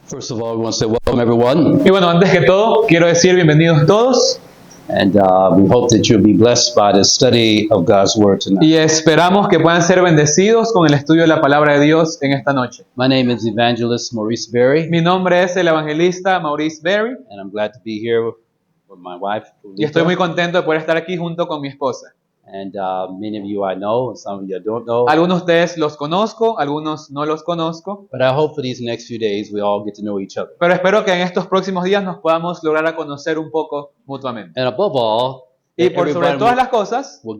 First of all, we want to say welcome everyone, Y bueno, antes que todo, quiero decir bienvenidos todos and we hope that you'll be blessed by the study of God's Word tonight. y esperamos que puedan ser bendecidos con el estudio de la palabra de Dios en esta noche. My name is Evangelist Maurice Berry, Mi nombre es el evangelista Maurice Berry and I'm glad to be here with my wife, y estoy muy Julita. contento de poder estar aquí junto con mi esposa. And many of you I know, and some of you I don't know. Algunos de ustedes los conozco, algunos no los conozco, But I hope for these next few days we all get to know each other. pero espero que en estos próximos días nos podamos lograr a conocer un poco mutuamente. And above all, Y that por sobre everybody todas las cosas, will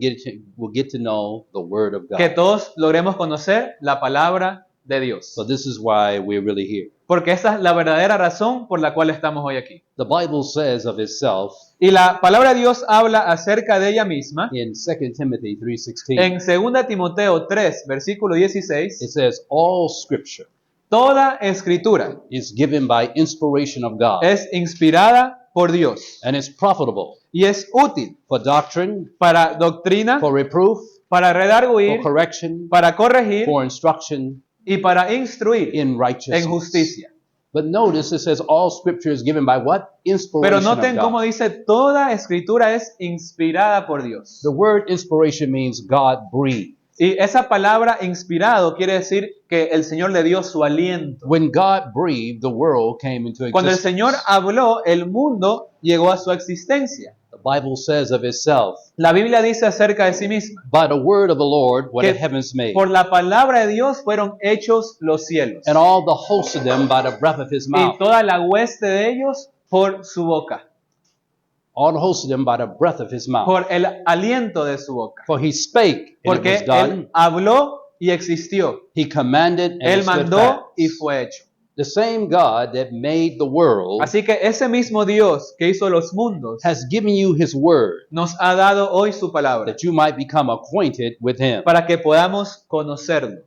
get to know the Word of que God. todos logremos conocer la palabra de Dios. So this is why we're really here. Porque esa es la verdadera razón por la cual estamos hoy aquí. The Bible says of itself Y la palabra de Dios habla acerca de ella misma in 2 Timothy 3:16. en 2 Timoteo 3, versículo 16. It says, all Scripture Toda escritura is given by inspiration of God, es inspirada por Dios and is profitable y es útil for doctrine, para doctrina, for reproof, para for redarguir, correction, para corregir for instruction y para instruir in righteousness. en justicia. But notice it says all Scripture is given by what? Pero Inspiration noten of cómo God. dice, toda escritura es inspirada por Dios. The word inspiration means God breathed. Y esa palabra inspirado quiere decir que el Señor le dio su aliento. When God breathed, the world came into Cuando el existence. Señor habló, el mundo llegó a su existencia. The Bible says of itself, La Biblia dice acerca de sí misma, by the word of the Lord were que the heavens made, por la palabra de Dios fueron hechos los cielos, and all the hosts of them by the breath of his y mouth. toda la hueste de ellos por su boca, All the hosts of them by the breath of his mouth. por el aliento de su boca. For he spake, and it Porque was done. Él habló y existió. He commanded, and Él it stood mandó fast. y fue hecho. The same God that made the world Así que ese mismo Dios que hizo los mundos has given you his word, nos ha dado hoy su palabra that you might become acquainted with him. para que podamos conocerlo.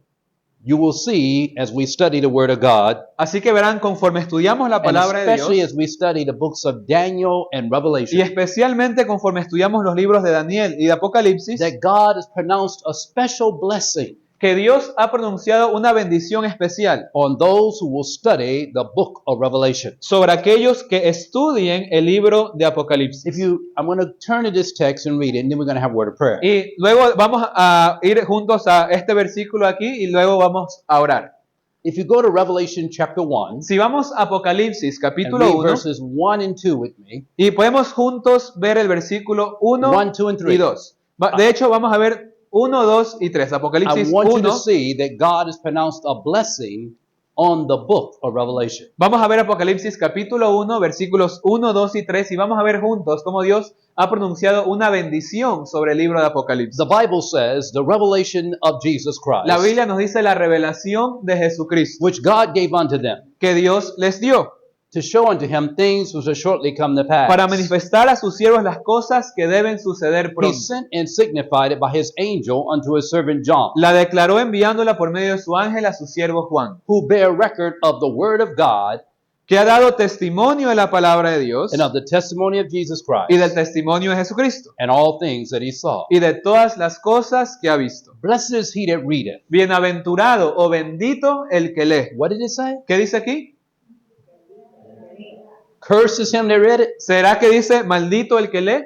You will see as we study the word of God, Así que verán, conforme estudiamos la and palabra de especially Dios, as we study the books of Daniel and y Revelation, especialmente conforme estudiamos los libros de Daniel y de Apocalipsis, that God has pronounced a special blessing que Dios ha pronunciado una bendición especial on those who will study the book of Revelation. sobre aquellos que estudien el libro de Apocalipsis. I'm going to turn to this text and read it, and then we're going to have a word of prayer. Y luego vamos a ir juntos a este versículo aquí y luego vamos a orar. If you go to Revelation chapter 1, Si vamos a Apocalipsis and capítulo read 1 verses 1 and 2 with me, y podemos juntos ver el versículo 1 1, 2, and 3. y 2. De hecho, vamos a ver 1, 2 y 3. I Apocalipsis want you to 1. see that God has pronounced a blessing on the book of Revelation. Vamos a ver Apocalipsis capítulo 1, versículos 1, 2 y 3 y vamos a ver juntos cómo Dios ha pronunciado una bendición sobre el libro de Apocalipsis. The Bible says the revelation of Jesus Christ, La Biblia nos dice la revelación de Jesucristo which God gave unto them, que Dios les dio to show unto him things which shall shortly come to pass. para manifestar a sus siervos las cosas que deben suceder He pronto. sent and signified it by his angel unto his servant John, La declaró enviándola por medio de su ángel a su siervo Juan, who bear record of the word of God que ha dado testimonio de la palabra de Dios and of the testimony of Jesus Christ, y del testimonio de Jesucristo and all things that he saw. y de todas las cosas que ha visto. Blessed is he that readeth. Bienaventurado o bendito el que lee. What did it say? ¿Qué dice aquí? Cursed is him that read it? ¿Será que dice maldito el que lee?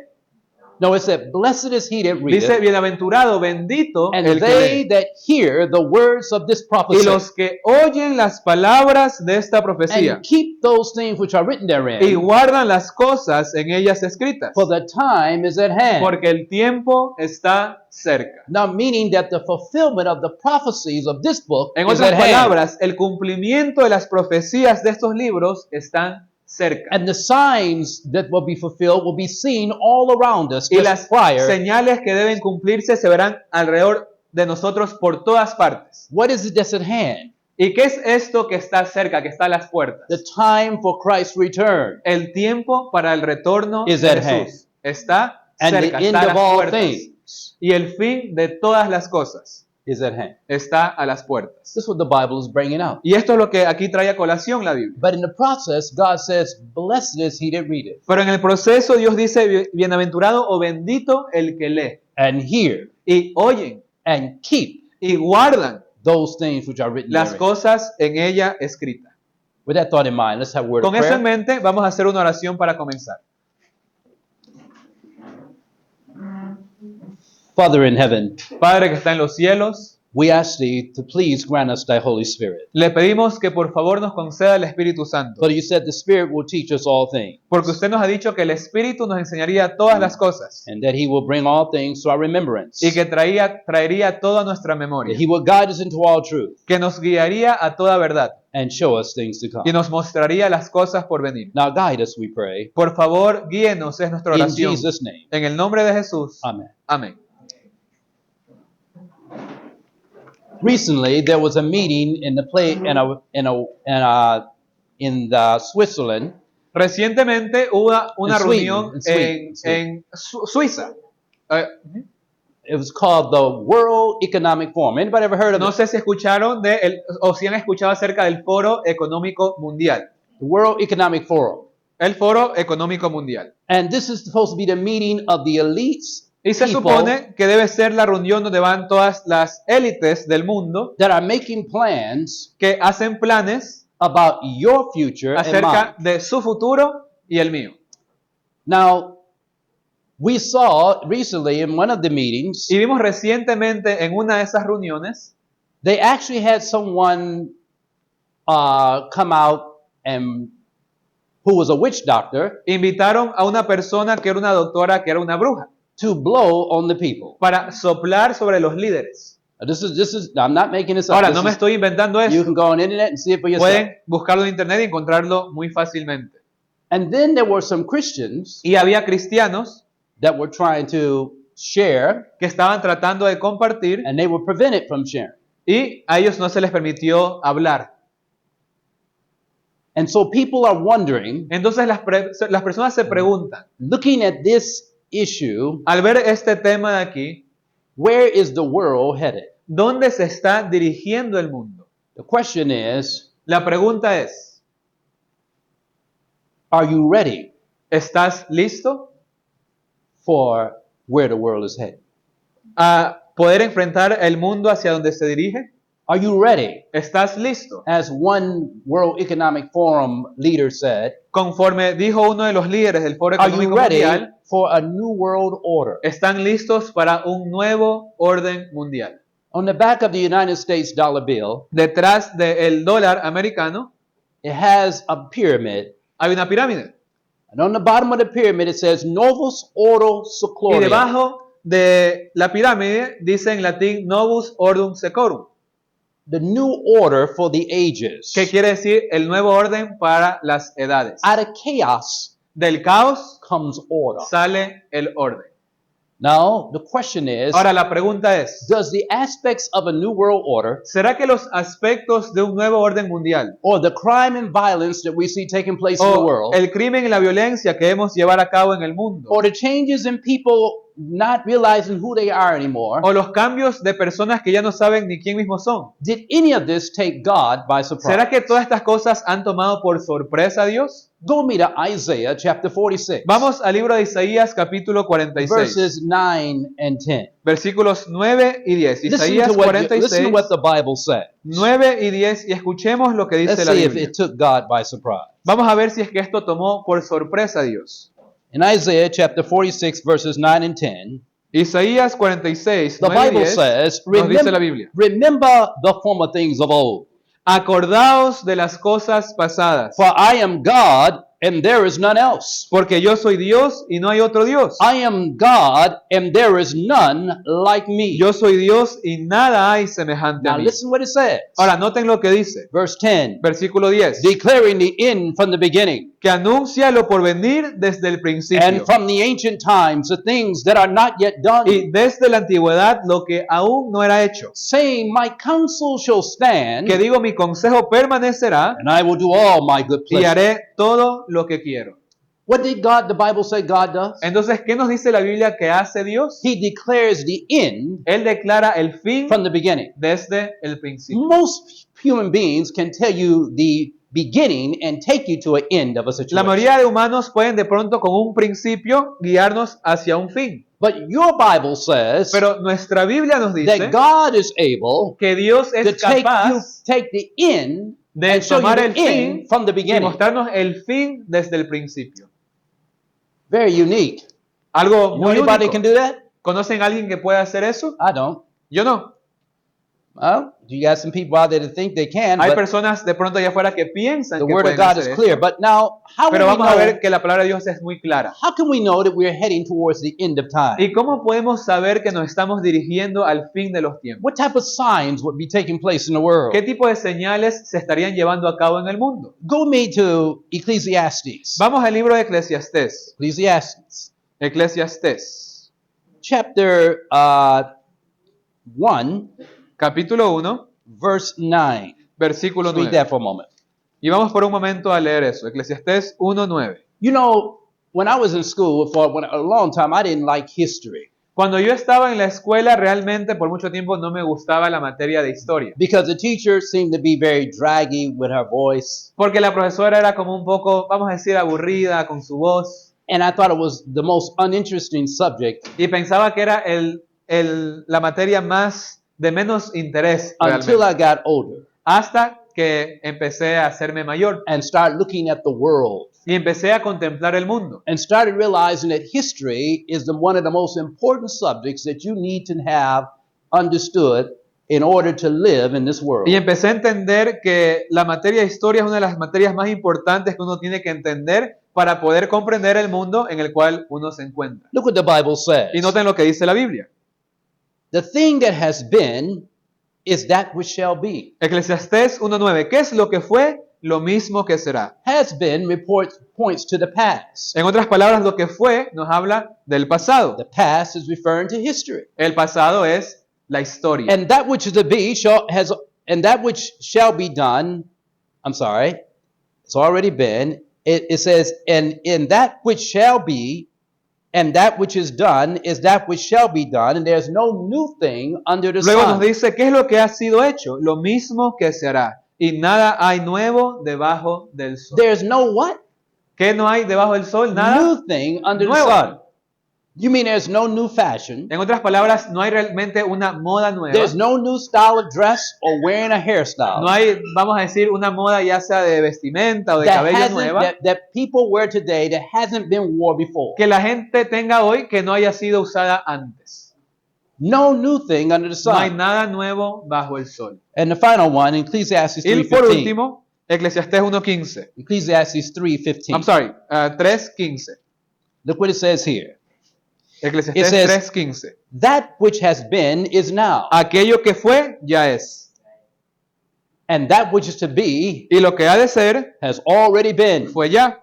No, it said, blessed is he that Dice readeth, bienaventurado, bendito and el que they lee. that hear the words of this Y prophecy, los que oyen las palabras de esta profecía and keep those things which are written y therein, guardan las cosas en ellas escritas, for the time is at hand. porque el tiempo está cerca. Now, meaning that the fulfillment of the prophecies of this book En is otras at hand. palabras, el cumplimiento de las profecías de estos libros están cerca. And the signs that will be fulfilled will be seen all around us Y just las prior. señales que deben cumplirse se verán alrededor de nosotros por todas partes. What is it that's at hand? ¿Y qué es esto que está cerca, que está a las puertas? The time for Christ's return El tiempo para el retorno Is de at Jesús está and the cerca, end está a of las all puertas. things Y el fin de todas las cosas is at hand. está a las puertas. This is what the Bible is bringing out. Y esto es lo que aquí trae a colación la Biblia. But in the process, God says, blessed is he that readeth, Pero en el proceso Dios dice, bienaventurado o bendito el que lee. and hear, Y oyen and keep y guardan those things which are written las therein. cosas en ella escritas. With that thought in mind, let's have a word of Con eso en prayer. mente, vamos a hacer una oración para comenzar. Father in heaven, Padre que está en los cielos, we ask thee to please grant us thy Holy Spirit. le pedimos que por favor nos conceda el Espíritu Santo. For you said the Spirit will teach us all things, Porque usted nos ha dicho que el Espíritu nos enseñaría todas las cosas and that he will bring all things to our remembrance. y que traería toda nuestra That memoria, he will guide us into all truth que nos guiaría a toda verdad and show us things to y come. nos mostraría las cosas por venir. Now guide us, we pray, Por favor, guíenos, es nuestra in oración. Jesus' name. En el nombre de Jesús. Amen. Amén. Recently, there was a meeting in the Switzerland. Recientemente hubo una En Sweden, reunión en Sweden, en Suiza. It was called the World Economic Forum. Anybody ever heard of No it? sé si escucharon o si han escuchado acerca del Foro Económico Mundial. The World Economic Forum. El Foro Económico Mundial. And this is supposed to be the meeting of the elites, Y se people supone que debe ser la reunión donde van todas las élites del mundo that are making plans que hacen planes about your future and acerca mine. de su futuro y el mío. Now, we saw recently in one of the meetings, Y vimos recientemente en una de esas reuniones, they actually had someone come out and who was a witch doctor invitaron a una persona que era una doctora, que era una bruja, to blow on the people. para soplar sobre los líderes. This is. I'm not making this up. Ahora, This no me is- estoy inventando you eso. can go on the internet and see it for yourself. Pueden buscarlo en internet y encontrarlo muy fácilmente. And then there were some Christians Y había cristianos that were trying to share, que estaban tratando de compartir and they were prevented from sharing. y a ellos no se les permitió hablar. And so people are wondering, Entonces las personas se preguntan, looking at this issue, al ver este tema de aquí, where is the world headed? ¿dónde se está dirigiendo el mundo? The question is, La pregunta es, are you ready ¿estás listo for where the world is headed? a poder enfrentar el mundo hacia donde se dirige? Are you ready? ¿Estás listo? As one World Economic Forum leader said, Conforme dijo uno de los líderes del Foro are you Económico ready Mundial, for a new world order? están listos para un nuevo orden mundial. On the back of the United States dollar bill, Detrás del dólar americano it has a pyramid. hay una pirámide. And on the bottom of the pyramid, it says Novus Ordo Y Seclorum. debajo de la pirámide dice en latín Novus Ordum Seclorum, The new order for the ages. que quiere decir el nuevo orden para las edades. Out of chaos Del caos comes order. sale el orden. Now, the question is, Ahora la pregunta es, does the aspects of a new world order ¿será que los aspectos de un nuevo orden mundial or the crime and violence that we see taking place in the o world el crimen y la violencia que debemos llevar a cabo en el mundo or the changes in people not realizing who they are anymore, o los cambios de personas que ya no saben ni quién mismos son? did any of this take God by surprise? ¿Será que todas estas cosas han tomado por sorpresa a Dios? Go me to Isaiah chapter 46, Vamos al libro de Isaías capítulo 46, verses 9 and 10. versículos 9 y 10. Listen Isaías to, listen 46, to what the Bible says. 9 y 10 y escuchemos lo que dice Let's la see if Biblia. it took God by surprise. Vamos a ver si es que esto tomó por sorpresa a Dios. In Isaiah chapter 46, verses 9 and 10, Isaías 46, the 9 y Bible 10 says, nos dice la Biblia. remember the former things of old. Acordaos de las cosas pasadas, For I am God, and there is none else. porque yo soy Dios y no hay otro Dios. I am God, and there is none like me. Yo soy Dios y nada hay semejante a Now mí. listen what it says. Ahora, noten lo que dice, Verse 10, versículo 10, declaring the end from the beginning, que anuncia lo por venir desde el principio and from the ancient times the things that are not yet done, y desde la antigüedad lo que aún no era hecho. saying, My counsel shall stand, Que digo, mi consejo permanecerá and I will do all my good y pleasure. haré todo lo que quiero. What did God, the Bible say God does? Entonces, ¿qué nos dice la Biblia que hace Dios? He declares the end Él declara el fin from the beginning. desde el principio. Most human beings can tell you the beginning and take you to an end of a La situation. mayoría de humanos pueden de pronto con un principio guiarnos hacia un fin. But your Bible says Pero nuestra Biblia nos dice that God is able que Dios to es take capaz the end de and show you tomar the el fin end from the y beginning. mostrarnos el fin desde el principio. Very unique. Algo You know muy anybody único. can do that? ¿Conocen a alguien que pueda hacer eso? I don't. Yo no. Well, you got some people out there that think they can, Hay but personas de pronto allá afuera que piensan the que word of pueden God is hacer clear. eso. But now, Pero vamos a ver que la palabra de Dios es muy clara. how can we know that we're heading towards the end of time? ¿Y cómo podemos saber que nos estamos dirigiendo al fin de los tiempos? What type of signs would be taking place in the world? ¿Qué tipo de señales se estarían llevando a cabo en el mundo? Go me to Ecclesiastes. Vamos al libro de Eclesiastés. Eclesiastés, Chapter 1, capítulo 1, verse 9. versículo Let's read 9. that for a moment. Y vamos por un momento a leer eso. Eclesiastés 1:9. You know, when I was in school for a long time, I didn't like history Cuando yo estaba en la escuela, realmente por mucho tiempo no me gustaba la materia de historia. because the teacher seemed to be very draggy with her voice. Porque la profesora era como un poco, vamos a decir, aburrida con su voz. And I thought it was the most uninteresting subject Y pensaba que era la materia más de menos interés until realmente. I got older Hasta que empecé a hacerme mayor and started looking at the world y empecé a contemplar el mundo. and started realizing that history is one of the most important subjects that you need to have understood in order to live in this world. Y empecé a entender que la materia de historia es una de las materias más importantes que uno tiene que entender para poder comprender el mundo en el cual uno se encuentra. Look what the Bible says. Y noten lo que dice la Biblia. The thing that has been is that which shall be. Eclesiastés 1:9. ¿Qué es lo que fue? Lo mismo que será. Has been points to the past. En otras palabras, lo que fue nos habla del pasado. The past is referring to history. El pasado es la historia. And that which is to be and that which shall be done, I'm sorry, it's already been. It says, and in that which shall be, and that which is done is that which shall be done, and there's no new thing under the Luego nos sun. dice, ¿qué es lo que ha sido hecho? Lo mismo que se hará. Y nada hay nuevo debajo del sol. There's no what? ¿Qué no hay debajo del sol? Nada New thing under the nuevo. sun. You mean there's no new fashion? En otras palabras, no hay realmente una moda nueva. There's no new style of dress or wearing a hairstyle No hay, vamos a decir, una moda ya sea de vestimenta o de cabello nueva that people wear today that hasn't been worn before. que la gente tenga hoy que no haya sido usada antes. No new thing under the No hay sun. nada nuevo bajo el sol. And the final one, Ecclesiastes Y por 3:15. último, Eclesiastés 1:15. Ecclesiastes 3:15. I'm sorry, 3:15. Look what it says here. Eclesiastés It says- 3:15. That which has been is now, Aquello que fue, ya es. and that which is to be Y lo que ha de ser, has already been. fue ya.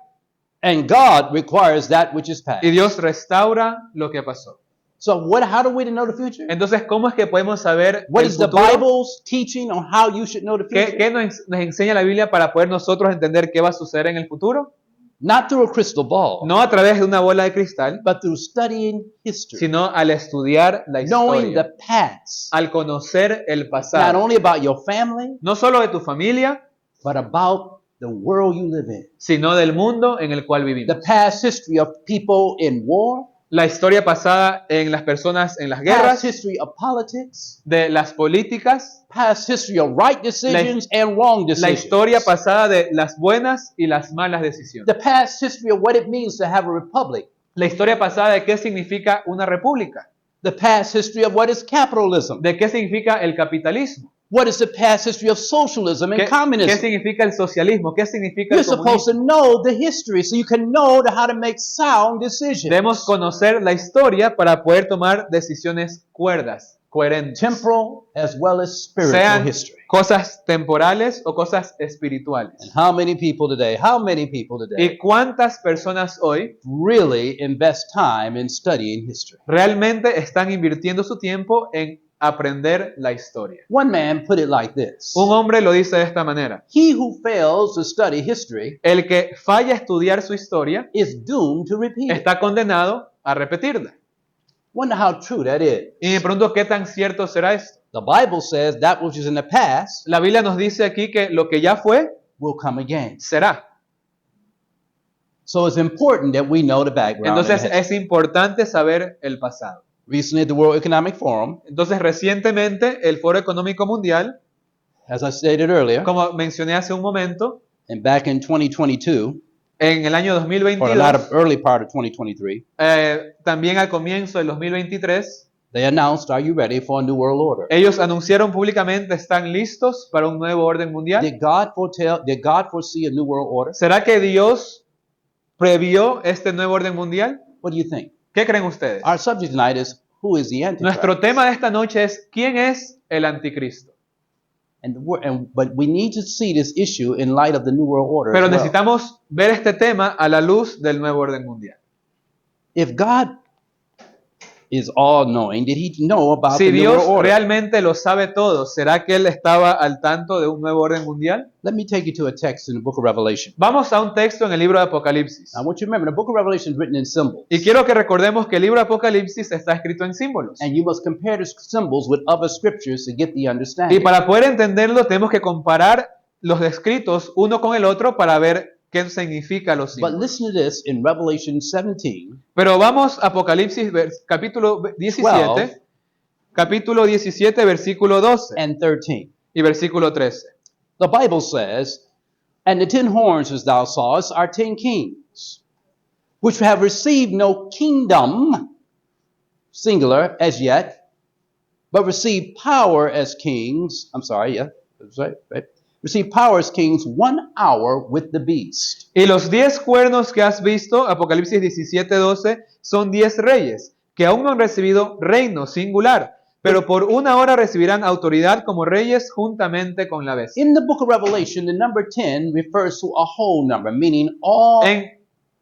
And God requires that which is past. Y Dios restaura lo que pasó. So how do we know the future? Entonces, ¿cómo es que podemos saber What el is the futuro? Bible's teaching on how you should know the future? ¿Qué nos enseña la Biblia para poder nosotros entender qué va a suceder en el futuro? Not through a crystal ball, No a través de una bola de cristal, but through studying history, sino al estudiar la knowing the historia, past, al conocer el not pasado. only about your family, No solo de tu familia, but about the world you live in. sino del mundo en el cual The vivimos. past history of people in war, La historia pasada en las personas en las past guerras, history of politics, de las políticas, past history of right decisions and wrong la decisions. historia pasada de las buenas y las malas decisiones. The past history of what it means to have a republic. La historia pasada de qué significa una república, The past history of what is capitalism. de qué significa el capitalismo, What is the past history of socialism and qué communism? significa el socialismo, qué significa You're el supposed comunismo. to know the history so you can know how to make sound decisions. Debemos conocer la historia para poder tomar decisiones cuerdas, coherentes, Temporal as well as spiritual sean history. cosas temporales o cosas espirituales. And how many people today ¿Y cuántas personas hoy really invest time in studying history? realmente están invirtiendo su tiempo en aprender la historia? One man put it like this. Un hombre lo dice de esta manera: He who fails to study history el que falla a estudiar su historia is doomed to repeat it. está condenado a repetirla. Wonder how true that is. Y me pregunto qué tan cierto será esto. The Bible says that which is in the past La Biblia nos dice aquí que lo que ya fue, will come again. será. So it's important that we know the background. and Entonces the history. es importante saber el pasado. Recently at the World Economic Forum, Entonces recientemente el Foro Económico Mundial as I stated earlier, Como mencioné hace un momento, and back in 2022, en el año or the 2022, early part of 2023, también al comienzo del 2023, they announced, "Are you ready for a new world order?" ellos anunciaron públicamente, ¿están listos para un nuevo orden mundial? Did God foresee a new world order? ¿Será que Dios previó este nuevo orden mundial? What do you think? ¿Qué creen ustedes? Our subject tonight is, who is the Antichrist? Nuestro tema de esta noche es ¿quién es el anticristo? But we need to see this issue in light of the new world order. Pero as well. necesitamos ver este tema a la luz del nuevo orden mundial. If God is all-knowing, did he know about Si the new Dios world order? realmente lo sabe todo, ¿será que Él estaba al tanto de un nuevo orden mundial? Let me take you to a text in the book of Revelation. Vamos a un texto en el libro de Apocalipsis. I want you to remember, the book of Revelation is written in symbols. Y quiero que recordemos que el libro de Apocalipsis está escrito en símbolos. And you must compare the symbols with other scriptures to get the Y understanding. para poder entenderlo tenemos que comparar los escritos uno con el otro para ver qué significa los But símbolos. listen to this in Revelation 17, Pero vamos a Apocalipsis capítulo 17, capítulo 17, versículo 12 and 13. y versículo 13. The Bible says, "And the 10 horns which thou sawest are 10 kings, which have received no kingdom, singular, as yet, but receive power as kings." I'm sorry, yeah, that's right. Receive power as kings 1 hour with the beast. Y los 10 cuernos que has visto, Apocalipsis 17, 12, son 10 reyes, que aún no han recibido reino singular, pero por 1 hora recibirán autoridad como reyes juntamente con la bestia. In the book of Revelation, the number 10 refers to a whole number, meaning all,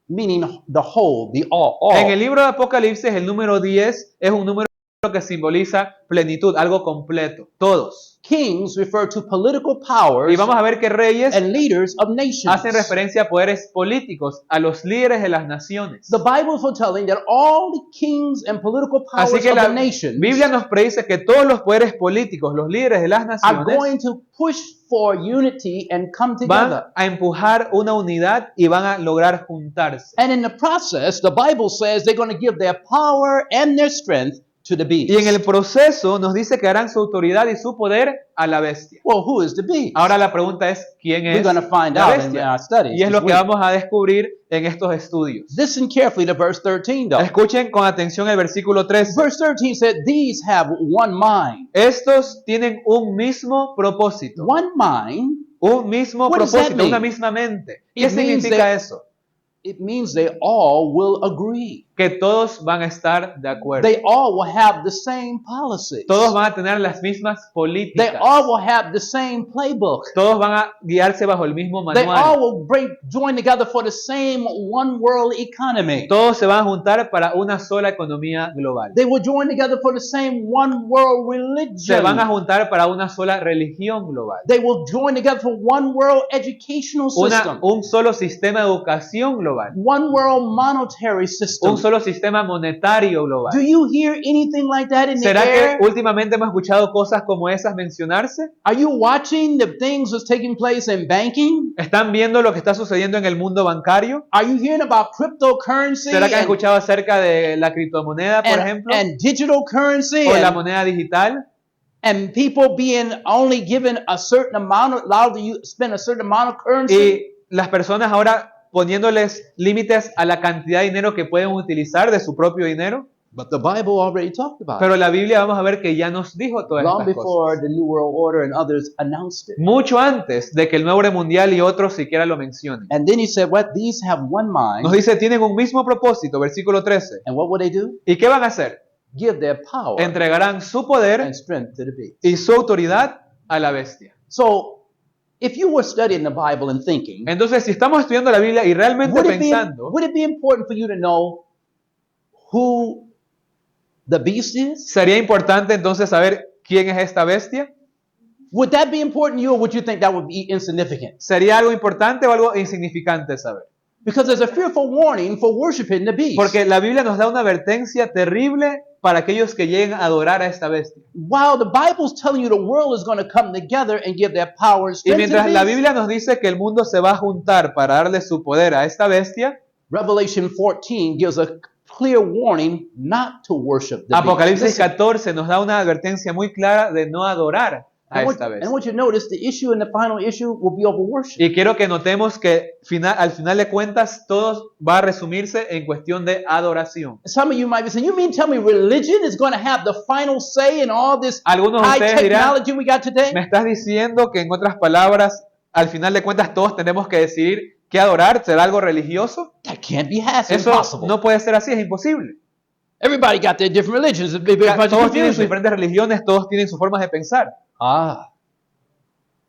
meaning the whole, the all. En el libro de Apocalipsis, el número 10 es un número que simboliza plenitud, algo completo, todos. Kings refer to political powers Y vamos a ver que reyes and leaders of nations. hacen referencia a poderes políticos, a los líderes de las naciones. The Bible is foretelling that all the kings and political powers Así que of la the nations Biblia nos predice que todos los poderes políticos, los líderes de las are naciones, going to push for unity and come van together. a empujar una unidad y van a lograr juntarse. And in the process, the Bible says they're going to give their power and their strength to the beast. Y en el proceso nos dice que harán su autoridad y su poder a la bestia. Well, who is the beast? Ahora la pregunta es, ¿quién We're es going to find la out in bestia? our studies. Y es this lo que week. vamos a descubrir en estos estudios. Listen carefully to verse 13, though. Escuchen con atención el versículo 13. Verse 13 said, "These have one mind." Estos tienen un mismo propósito. One mind, Un mismo What does that propósito, una mean? misma mente. It ¿Qué means significa that- eso? it means they all will agree. Que todos van a estar de acuerdo. They all will have the same policies. Todos van a tener las mismas They políticas. all will have the same playbook. Todos van a guiarse bajo el mismo They all manual. will join together for the same one world economy. Todos se van a juntar para una sola economía global. They will join together for the same one world Se van a religion. juntar para una sola religión global. They will join together for one world educational system. Un solo sistema de educación global. One world monetary Un system. solo sistema monetario global. Do you hear anything like that in the ¿Será air? que últimamente hemos escuchado cosas como esas mencionarse? Are you watching the things that's taking place in banking? ¿Están viendo lo que está sucediendo en el mundo bancario? Are you hearing about cryptocurrency ¿Será que han and, escuchado acerca de la criptomoneda, por ejemplo? and digital currency O la and, moneda digital. and people being only given a certain amount, allowed to spend a certain amount of currency? Y las personas ahora poniéndoles límites a la cantidad de dinero que pueden utilizar de su propio dinero. But the Bible already talked about Pero la Biblia vamos a ver que ya nos dijo todas it. Long estas before cosas. the New World Order and others announced it. Mucho antes de que el nuevo orden mundial y otros siquiera lo mencionen. And then he said, what? These have one mind. Nos dice, tienen un mismo propósito, versículo 13. And what will they do? ¿Y qué van a hacer? Give their power Entregarán su poder and strength to the beast. y su autoridad a la bestia. So, if you were studying the Bible and thinking, Entonces, si estamos estudiando la Biblia y realmente pensando, would it be important for you to know who the beast is? ¿sería importante entonces saber quién es esta bestia? Would that be important to you, or would you think that would be insignificant? ¿Sería algo importante o algo insignificante saber? Because there's a fearful warning for worshiping the beast. Porque la Biblia nos da una advertencia terrible para aquellos que lleguen a adorar a esta bestia. While the Bible's telling you the world is going to come together and give their power and Y strength to mientras the la beast, Biblia nos dice que el mundo se va a juntar para darle su poder a esta bestia, Revelation 14 gives a clear warning not to worship the Apocalipsis beast. Listen, 14 nos da una advertencia muy clara de no adorar a I want, esta and I bestia. want you to notice the issue and the final issue will be over worship. Y quiero que notemos que al final de cuentas todo va a resumirse en cuestión de adoración. Some of you might be saying, you mean tell me religion is going to have the final say in all this Algunos de high ustedes dirán, technology we got today? ¿me estás diciendo que en otras palabras, al final de cuentas todos tenemos que decidir qué adorar? ¿Será algo religioso? That can't be has Eso impossible. no puede ser así, es imposible. Everybody got their different religions. There's a bunch of Todos tienen sus confusion. diferentes religiones, todos tienen sus formas de pensar.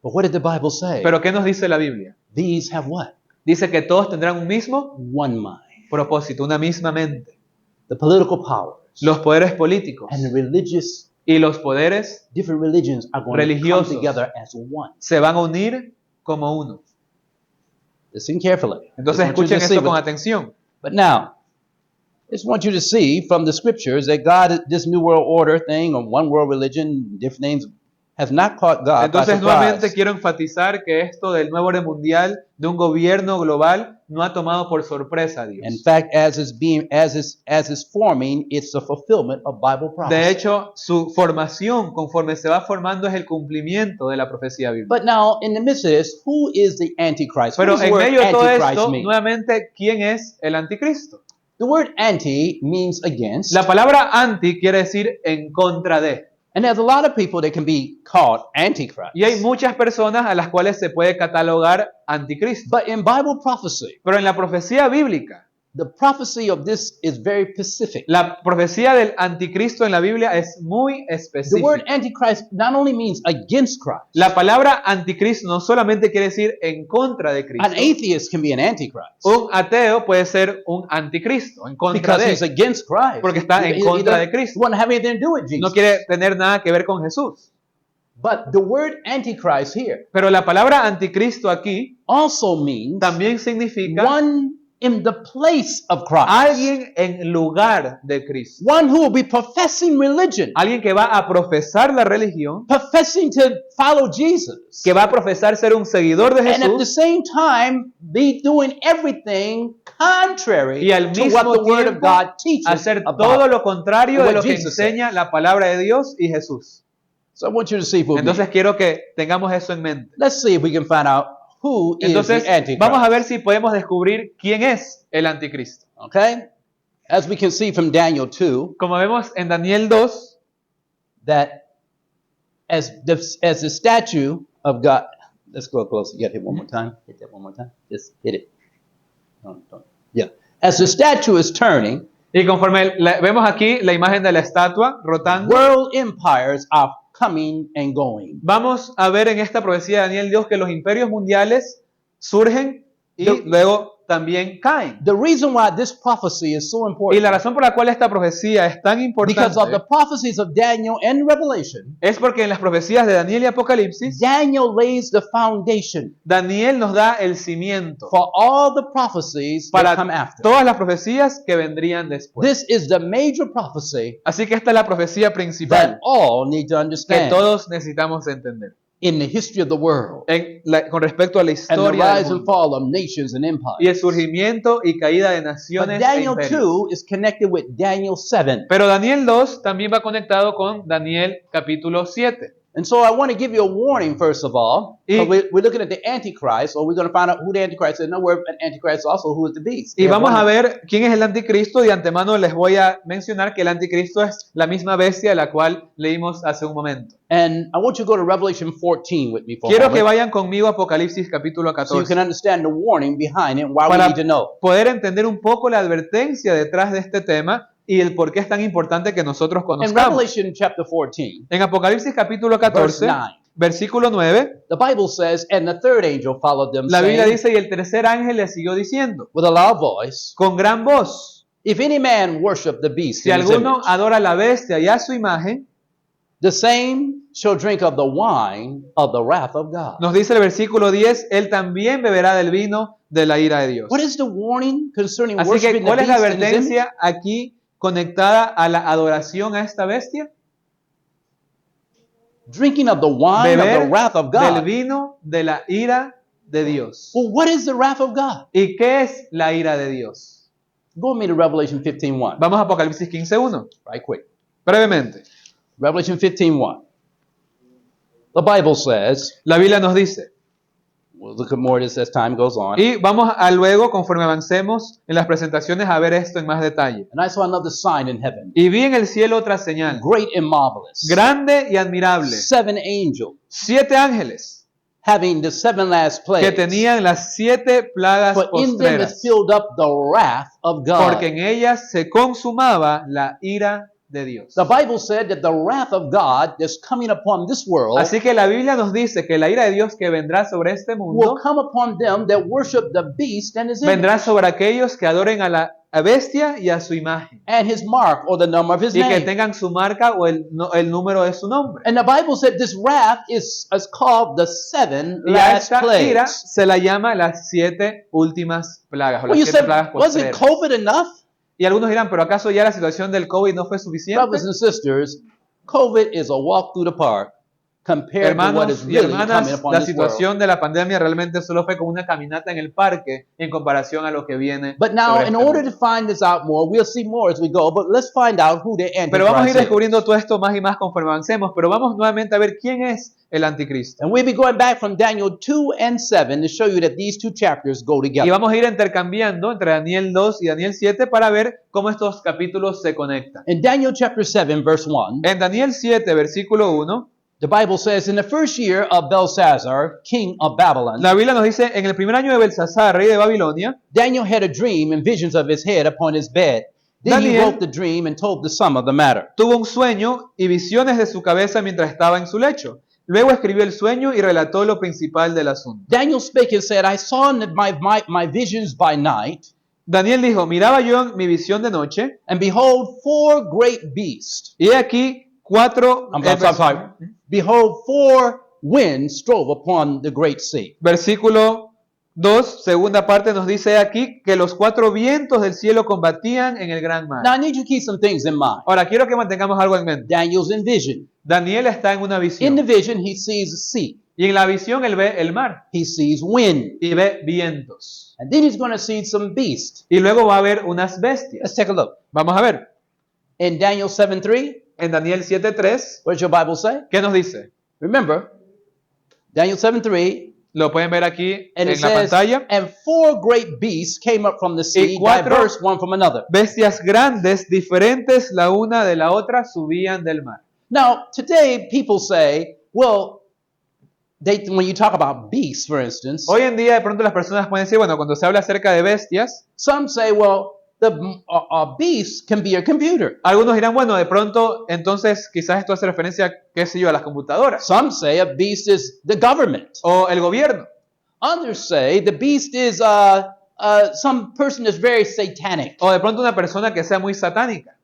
But what did the Bible say? Pero ¿qué nos dice la Biblia? These have what? Dice que todos tendrán un mismo One mind. propósito, una misma mente. The political powers Los poderes políticos and the religious, y los poderes different religions are going to religiosos come together as one. se van a unir como uno. Listen carefully. Entonces Just want you escuchen to see esto con what- atención. But now, I just want you to see from the scriptures that God, this new world order thing, or one world religion, different names, has not caught God by Entonces nuevamente surprise. quiero enfatizar que esto del nuevo orden mundial, de un gobierno global, no ha tomado por sorpresa a Dios. In fact, as is forming, it's the fulfillment of Bible prophecy. De hecho, su formación, conforme se va formando, es el cumplimiento de la profecía bíblica. But now, in the midst of this, who is the Antichrist? Pero What does the en word medio de todo Antichrist esto, mean? nuevamente, ¿quién es el anticristo? The word anti means against. La palabra anti quiere decir en contra de. And there's a lot of people that can be called Antichrist. Y hay muchas personas a las cuales se puede catalogar anticristo. But in Bible prophecy, Pero en la profecía bíblica, the prophecy of this is very specific. la profecía del anticristo en la Biblia es muy The específica. word Antichrist not only means against Christ. La palabra anticristo no solamente quiere decir en contra de Cristo. An atheist can be an Antichrist Un ateo puede ser un anticristo, en contra because he's de. against Christ. Porque está en contra de Cristo. He doesn't have anything to do with Jesus. No quiere tener nada que ver con Jesús. But the word Antichrist here Pero la palabra anticristo aquí also means también significa one in the place of Christ. alguien en lugar de Cristo. One who will be professing religion, Alguien que va a profesar la religión, professing to follow Jesus, que va a profesar ser un seguidor de and at the Jesús same time be doing everything contrary y al to what mismo the Word of tiempo God teaches hacer about. todo lo contrario de what lo que Jesus enseña la palabra de Dios y Jesús. So I want you to see if we Entonces quiero que tengamos eso en mente. let's see if we can find out who is Entonces the Antichrist. vamos a ver si podemos descubrir quién es el anticristo. Okay? As we can see from Daniel 2, Como vemos en Daniel 2, that as the statue of God, let's go closer. You got to hit one more time. Hit that one more time. Just hit it. Don't. Yeah. As the statue is turning, y conforme vemos aquí la imagen de la estatua rotando, world empires are coming and going. vamos a ver en esta profecía de Daniel 2 que los imperios mundiales surgen y The- luego también caen. The reason why this prophecy is so Y important, la razón por la cual esta profecía es tan because of the importante prophecies of Daniel and Revelation, es porque en las profecías de Daniel y Apocalipsis, Daniel lays the foundation Daniel nos da el cimiento for all the prophecies that para come after. todas las profecías que vendrían después. This is the major prophecy Así que esta es la profecía that principal all need to que understand todos necesitamos entender in the history of the world con respecto a la and the historia del rise and mundo fall of nations and y empires. el surgimiento y caída de But naciones e Daniel imperios. 2 is connected with Daniel 7. Pero Daniel 2 también va conectado con Daniel capítulo 7. And so I want to give you a warning, first of all. Y- So we're looking at the Antichrist, or we're going to find out who the Antichrist is. No, we're an Antichrist also, who is the beast. Y We have vamos a one- ver quién es el anticristo. De antemano les voy a mencionar que el anticristo es la misma bestia de la cual leímos hace un momento. And I want you to go to Revelation 14 with me for a Quiero que moment, vayan conmigo a Apocalipsis capítulo so you 14 can understand the warning behind it and why we para need to know. poder entender un poco la advertencia detrás de este tema y el por qué es tan importante que nosotros In conozcamos. Revelation chapter 14, En Apocalipsis capítulo verse 14, 9, versículo 9, the Bible says, and the third angel followed them, la Biblia saying, dice, y el tercer ángel le siguió diciendo, with a loud voice, con gran voz, if any man worship the beast, si in his alguno image, adora a la bestia y a su imagen, the same shall drink of the wine of the wrath of God. nos dice el versículo 10, él también beberá del vino de la ira de Dios. What is the warning concerning Así que, worshiping the ¿cuál es la beast in his image? advertencia aquí conectada a la adoración a esta bestia? Drinking of the wine of the Beber wrath of del God. vino de la ira de Dios. Well, what is the wrath of God? ¿Y qué es la ira de Dios? Go with me to Revelation 15:1. Vamos a Apocalipsis 15:1, Right quick. brevemente. Revelation 15:1. The Bible says, La Biblia nos dice, we'll look at more of this as time goes on. y vamos a luego, conforme avancemos en las presentaciones, a ver esto en más detalle. And I saw another sign in heaven, Y vi en el cielo otra señal, great and marvelous. grande y admirable, 7 angels 7 ángeles having the 7 last que plagues. tenían las 7 plagas For in them is postreras, filled up the wrath of porque God. en ellas se consumaba la ira de Dios. The Bible said that the wrath of God that's coming upon this world Así que la Biblia nos dice que la ira de Dios que vendrá sobre este will mundo come upon them that worship the beast and his image, vendrá sobre aquellos que adoren a la bestia y a su imagen and his mark or the number of his y que name. tengan su marca o el número de su nombre. And the Bible said this wrath is called the 7 Y a last esta ira plagues. se la llama las 7 últimas plagas o Well, las you 7 said, plagas wasn't postreras. COVID enough? Y algunos dirán, pero ¿acaso ya la situación del COVID no fue suficiente? Brothers and sisters, COVID is a walk through the park compared to what is Hermanos y really coming hermanas, upon la this world. situación de la pandemia realmente solo fue como una caminata en el parque en comparación a lo que viene. But now, sobre in este order mundo. to find this out more, we'll see more as we go, but let's find out who the Pero vamos a ir Antichrist is. descubriendo todo esto más y más conforme avancemos, pero vamos nuevamente a ver quién es el anticristo. And we'll be going back from Daniel 2 and 7 to show you that these two chapters go Y together. vamos a ir intercambiando entre Daniel 2 y Daniel 7 para ver cómo estos capítulos se conectan. In Daniel chapter 7, verse 1, En Daniel 7, versículo 1, the Bible says, in the first year of Belshazzar, king of Babylon, la Biblia nos dice, en el primer año de Belsasar, rey de Babilonia, Daniel had a dream and visions of his head upon his bed. Then he Daniel- wrote the dream and told the sum of the matter. tuvo un sueño y visiones de su cabeza mientras estaba en su lecho. Luego escribió el sueño y relató lo principal del asunto. Daniel spake and said, I saw in my visions by night, Daniel dijo, miraba yo en mi visión de noche, and behold, 4 great beasts. y he aquí 4 I'm sorry. Behold, 4 winds strove upon the great sea. Versículo 2, segunda parte, nos dice aquí que los 4 vientos del cielo combatían en el gran mar. Now, I need you to keep some things in mind. Ahora, quiero que mantengamos algo en mente. Daniel's in vision. Daniel está en una In visión. the vision, he sees the sea. Y en la visión él ve el mar He sees wind. y ve vientos. And then he's going to see some beasts. Y luego va a ver unas bestias. Let's take a look. Vamos a ver. In Daniel 7:3, En Daniel 7.3, what does your Bible say? ¿qué nos dice? Remember, Daniel 7:3, Lo pueden ver aquí and en it la says, pantalla. and 4 great beasts came up from the sea, cuatro- diverse one from another. Bestias grandes, diferentes la una de la otra, subían del mar. Now, today people say, well, when you talk about beasts, for instance, Hoy en día de pronto las personas pueden decir, bueno, cuando se habla acerca de bestias, some say, well, the beast can be a computer. algunos dirán, bueno, de pronto entonces quizás esto hace referencia, qué sé yo, a las computadoras Some say a beast is the government. o el gobierno. Others say the beast is some person that's very satanic. O de pronto una persona que sea muy satánica.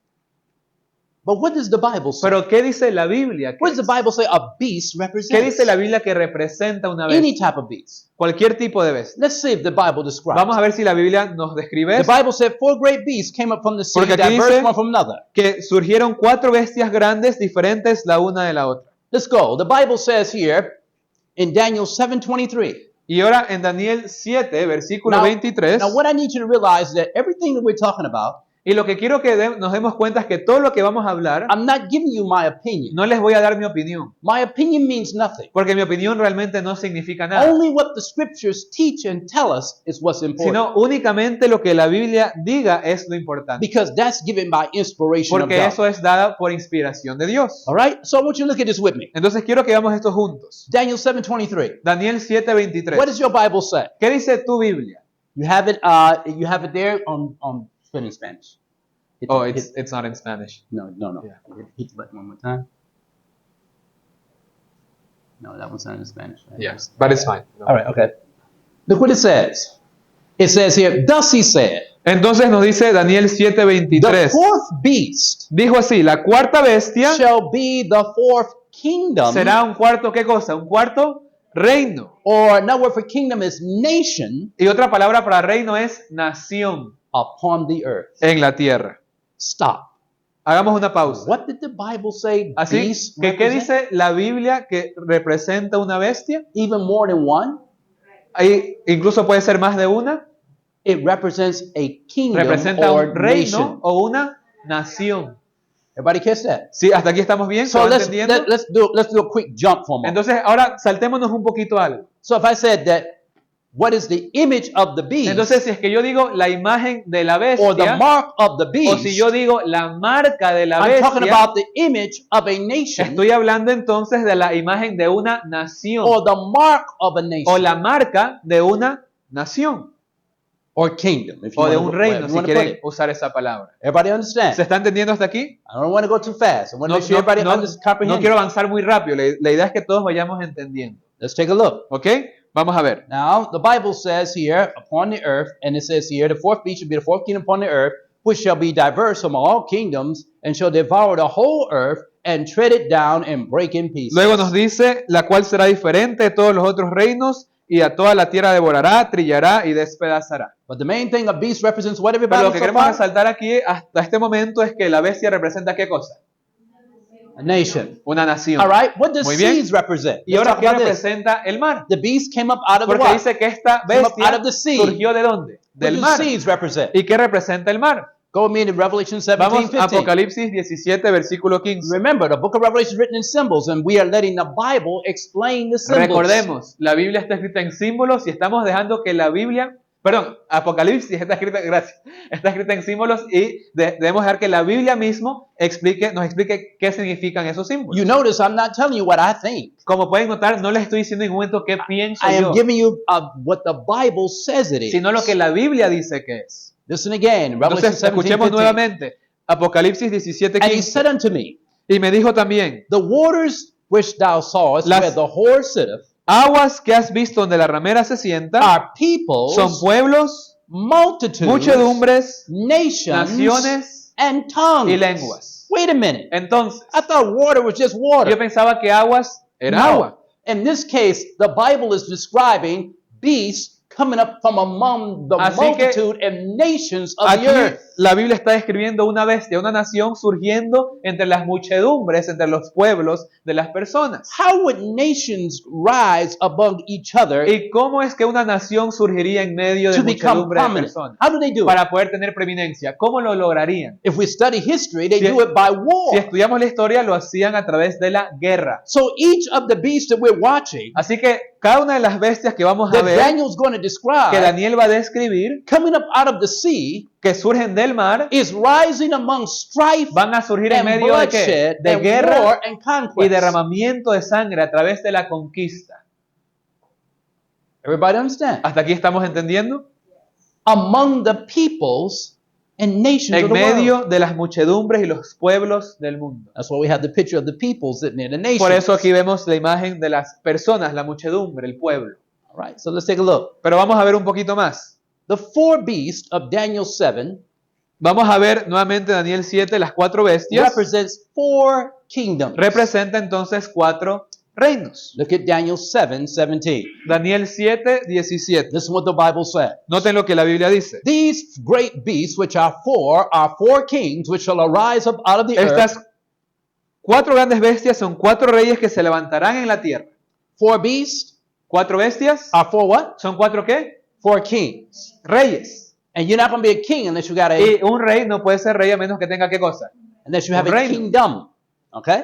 But what does the Bible say? Pero ¿qué dice la Biblia? What does the Bible say a beast ¿Qué represents? dice la Biblia que representa una Any bestia? type of beast. Cualquier tipo de bestia. Let's see if the Bible describes. Vamos a ver si la Biblia nos describe The eso. Bible said 4 great beasts came up from the sea, Porque aquí diverse dice- one from another. Que surgieron 4 bestias grandes, diferentes la una de la otra. Let's go. The Bible says here in Daniel 7:23. Y ahora en Daniel 7, versículo Now- 23, Now, what I need you to realize is that everything that we're talking about, y lo que quiero que nos demos cuenta es que todo lo que vamos a hablar, I'm not giving you my opinion. no les voy a dar mi opinión, My opinion means nothing. porque mi opinión realmente no significa nada, Only what the scriptures teach and tell us is what's important. sino únicamente lo que la Biblia diga es lo importante, Because that's given by inspiration of porque God. eso es dada por inspiración de Dios. All right? So I want you to look at this with me. Entonces quiero que veamos esto juntos. Daniel 7:23. Daniel 7:23. What does your Bible say? ¿Qué dice tu Biblia? You have it there on in Spanish. Hit- Oh, hit- it's not in Spanish. no. Yeah. Hit the button one more time. No, that one's not in Spanish. Right? Yes, but it's fine. All right, okay. Look what it says. It says here, thus he said, Entonces nos dice Daniel the 7:23. fourth beast Dijo así, la cuarta bestia shall be the fourth kingdom, será un cuarto, ¿qué cosa? Un cuarto reino. or another word for kingdom is nation, Y otra palabra para reino es nación upon the earth. en la tierra. Stop. Hagamos una pausa. What did the Bible say Así beast que, ¿qué represent? dice la Biblia que representa una bestia? Even more than one? Ahí incluso puede ser más de una. It represents a kingdom Representa or un reino nation. o una nación. Everybody catch that? ¿Sí? ¿Hasta aquí estamos bien? ¿Se So va let's entendiendo? let's do a quick jump for a moment. Entonces, ahora saltémonos un poquito algo. So if I said that, what is the image of the beast, Entonces, si es que yo digo la imagen de la or the bestia, mark of the o si beast, yo digo la marca de la I'm talking bestia, about the image of a nation, estoy hablando entonces de la imagen de una nación, or the mark of a o nation, la marca de una nación, or kingdom, if you o de want un to, reino, whatever you si want to put quieren it. usar esa palabra. Everybody understand? ¿Se está entendiendo hasta aquí? I don't want to go too fast. I want to No, make sure everybody no comprehends. quiero avanzar muy rápido, la idea es que todos vayamos entendiendo. Let's take a look. ¿Ok? Vamos a ver. Now, the Bible says here, upon the earth, and it says here, the fourth beast shall be the fourth kingdom upon the earth, which shall be diverse from all kingdoms, and shall devour the whole earth, and tread it down and break in pieces. Luego nos dice, la cual será diferente de todos los otros reinos, y a toda la tierra devorará, trillará y despedazará. But the main thing, a beast represents what Pero everybody lo que so queremos far? resaltar aquí hasta este momento es que la bestia representa ¿qué cosa? A nation. Una nación. All right, what does Muy bien. seas represent? ¿Y Let's ahora talk qué about this. representa el mar? The beast came up out of the Porque what? dice que esta Came up out bestia of the sea. surgió ¿de dónde? What Del do mar. seas represent? ¿Y qué representa el mar? Go with me to Revelation 17, Vamos 15. a Apocalipsis 17, versículo 15. Remember, the book of Revelation is written in symbols, and we are letting the Bible explain the symbols. Recordemos, la Biblia está escrita en símbolos y estamos dejando que la Biblia, perdón, Apocalipsis está escrita, gracias, está escrita en símbolos y debemos dejar que la Biblia mismo nos explique qué significan esos símbolos. You notice I'm not telling you what I think. Como pueden notar, no les estoy diciendo en ningún momento qué pienso I am yo, giving you what the Bible says it is. sino lo que la Biblia dice que es. Listen again, Revelation Entonces, 17, escuchemos 15. nuevamente Apocalipsis 17, And he 15. said unto me, Y me dijo también, the waters which thou sawest, Las- where the whore sitteth, aguas que has visto donde la ramera se sienta, are peoples, son pueblos, multitudes, muchedumbres, nations, naciones and tongues. y lenguas. Wait a minute. Entonces, I thought water was just water. yo pensaba que aguas era No. agua. In this case, the Bible is describing beasts coming up from among the Así que multitude and nations of Aquí the earth. la Biblia está describiendo una bestia, una nación surgiendo entre las muchedumbres, entre los pueblos de las personas. How would nations rise among each other ¿Y cómo es que una nación surgiría en medio de to become muchedumbre de prominent? personas? How do they do it? Para poder tener preeminencia. ¿Cómo lo lograrían? If we study history, they Si- do it by Si war. estudiamos la historia, lo hacían a través de la guerra. So each of the beasts that we're watching, Así que cada una de las bestias que vamos a that ver, Daniel's going to que describe, Daniel va a describir, coming up out of the sea, que surgen del mar, is rising among strife van a surgir en and medio de qué? bloodshed De and guerra war and y conquest. derramamiento de sangre a través de la conquista. Everybody understand? ¿Hasta aquí estamos entendiendo? Among the peoples and nations En of the world. medio de las muchedumbres y los pueblos del mundo. That's why we have the picture of the peoples sitting in the nations. Por eso aquí vemos la imagen de las personas, la muchedumbre, el pueblo. All right, so let's take a look. Pero vamos a ver un poquito más. The four beasts of Daniel 7 Vamos a ver nuevamente Daniel 7, las cuatro bestias. represents four kingdoms. Representa entonces cuatro reinos. Look at Daniel 7:17. Daniel 7, 17. This is what the Bible says. Noten lo que la Biblia dice. These great beasts, which are four kings, which shall arise up out of the earth. Estas cuatro grandes bestias son cuatro reyes que se levantarán en la tierra. Four beasts Cuatro bestias are four what? son cuatro ¿qué? Four kings. Reyes. And you're not going to be a king unless you got a Y un rey no puede ser rey a menos que tenga qué cosa. unless you have un a reino. kingdom. Okay?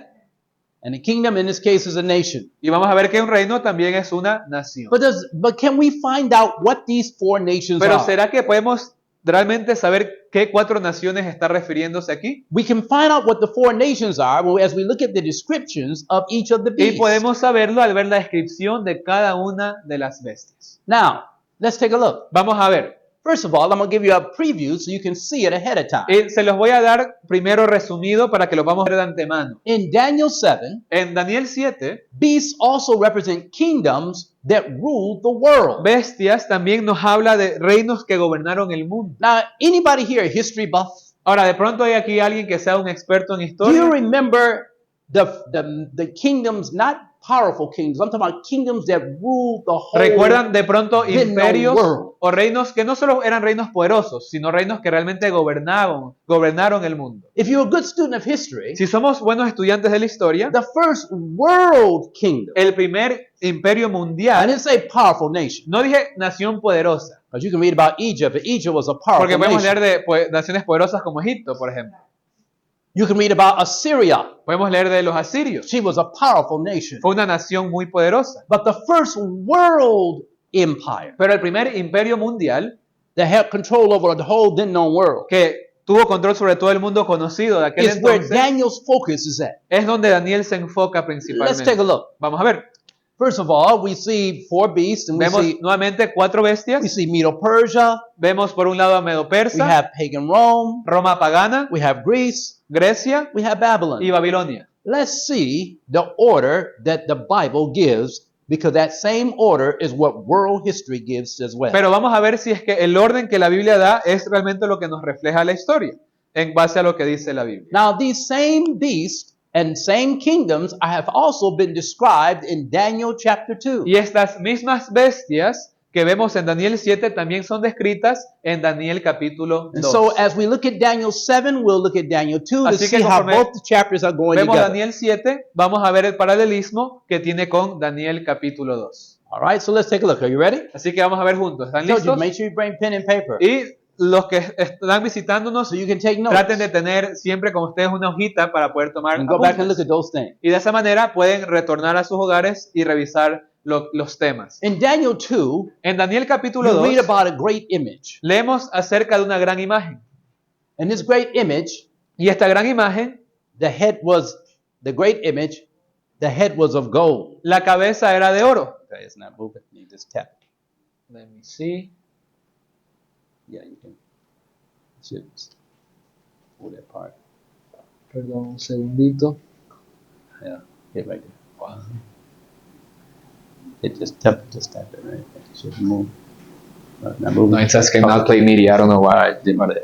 And a kingdom in this case is a nation. Y vamos a ver que un reino también es una nación. But can we find out what these four nations Pero are? ¿será que podemos realmente saber qué cuatro naciones está refiriéndose aquí? We can find out what the four nations are as we look at the descriptions of each of the Y beasts. podemos saberlo al ver la descripción de cada una de las bestias. Now, let's take a look. Vamos a ver. First of all, I'm going to give you a preview so you can see it ahead of time. Y se los voy a dar primero resumido para que lo vamos a ver de antemano. In Daniel 7, En Daniel 7, beasts also represent kingdoms that rule the world. bestias también nos habla de reinos que gobernaron el mundo. Now, anybody here a history buff? Ahora, de pronto hay aquí alguien que sea un experto en Do you historia. remember the kingdoms, not powerful kingdoms, I'm talking about kingdoms that rule the whole ¿Recuerdan de pronto the imperios world. o reinos que no solo eran reinos poderosos, sino reinos que realmente gobernaron el mundo? If you're a good student of history, Si somos buenos estudiantes de la historia, the first world kingdom, el primer imperio I mundial, didn't say powerful nation, no dije nación poderosa, because you can read about Egypt, but Egypt was a powerful porque podemos nation. leer de naciones poderosas como Egipto, por ejemplo. You can read about Assyria. Podemos leer de los asirios. She was a powerful nation. Fue una nación muy poderosa. But the first world empire Pero el primer imperio mundial that had control over the whole then known world que tuvo control sobre todo el mundo conocido de aquel is where entonces Daniel's focus is at. es donde Daniel se enfoca Let's principalmente. take a look. Vamos a ver. First of all, we see 4 beasts, and Vemos nuevamente 4 we bestias. see Medo-Persia, Vemos por un lado a we Medo-Persa, have pagan Rome, Roma pagana, we have Greece, Grecia we have Babylon. y Babilonia. Let's see the order that the Bible gives, because that same order is what world history gives as well. Pero vamos a ver si es que el orden que la Biblia da es realmente lo que nos refleja la historia, en base a lo que dice la Biblia. Now, these same beasts and same kingdoms have also been described in Daniel chapter 2. Y estas mismas bestias que vemos en Daniel 7 también son descritas en Daniel capítulo And 2. so, as we look at Daniel 7, we'll look at Daniel 2 to Así que see how conforme both the chapters are going Vemos together. Daniel 7, vamos a ver el paralelismo que tiene con Daniel capítulo 2. All right, so let's take a look. Are you ready? Así que vamos a ver juntos. ¿Están I told you, listos? make sure you bring pen and paper Y los que están visitándonos, so you can take notes traten de tener siempre con ustedes una hojita para poder tomar and go back and apuntes. look at those things. Y de esa manera pueden retornar a sus hogares y revisar los temas. In Daniel 2, En Daniel capítulo you read 2 about a great image. leemos acerca de una gran imagen. And this great image, Y esta gran imagen, the head was of gold. la cabeza era de oro. Okay, it's not moving. You just tap. Let me see. Yeah, you can. Should pull that part. Perdón, un segundito. Yeah, hit right there. Wow. It just tap it right. It should move. Not moving. No, it says cannot play MIDI. I don't know why.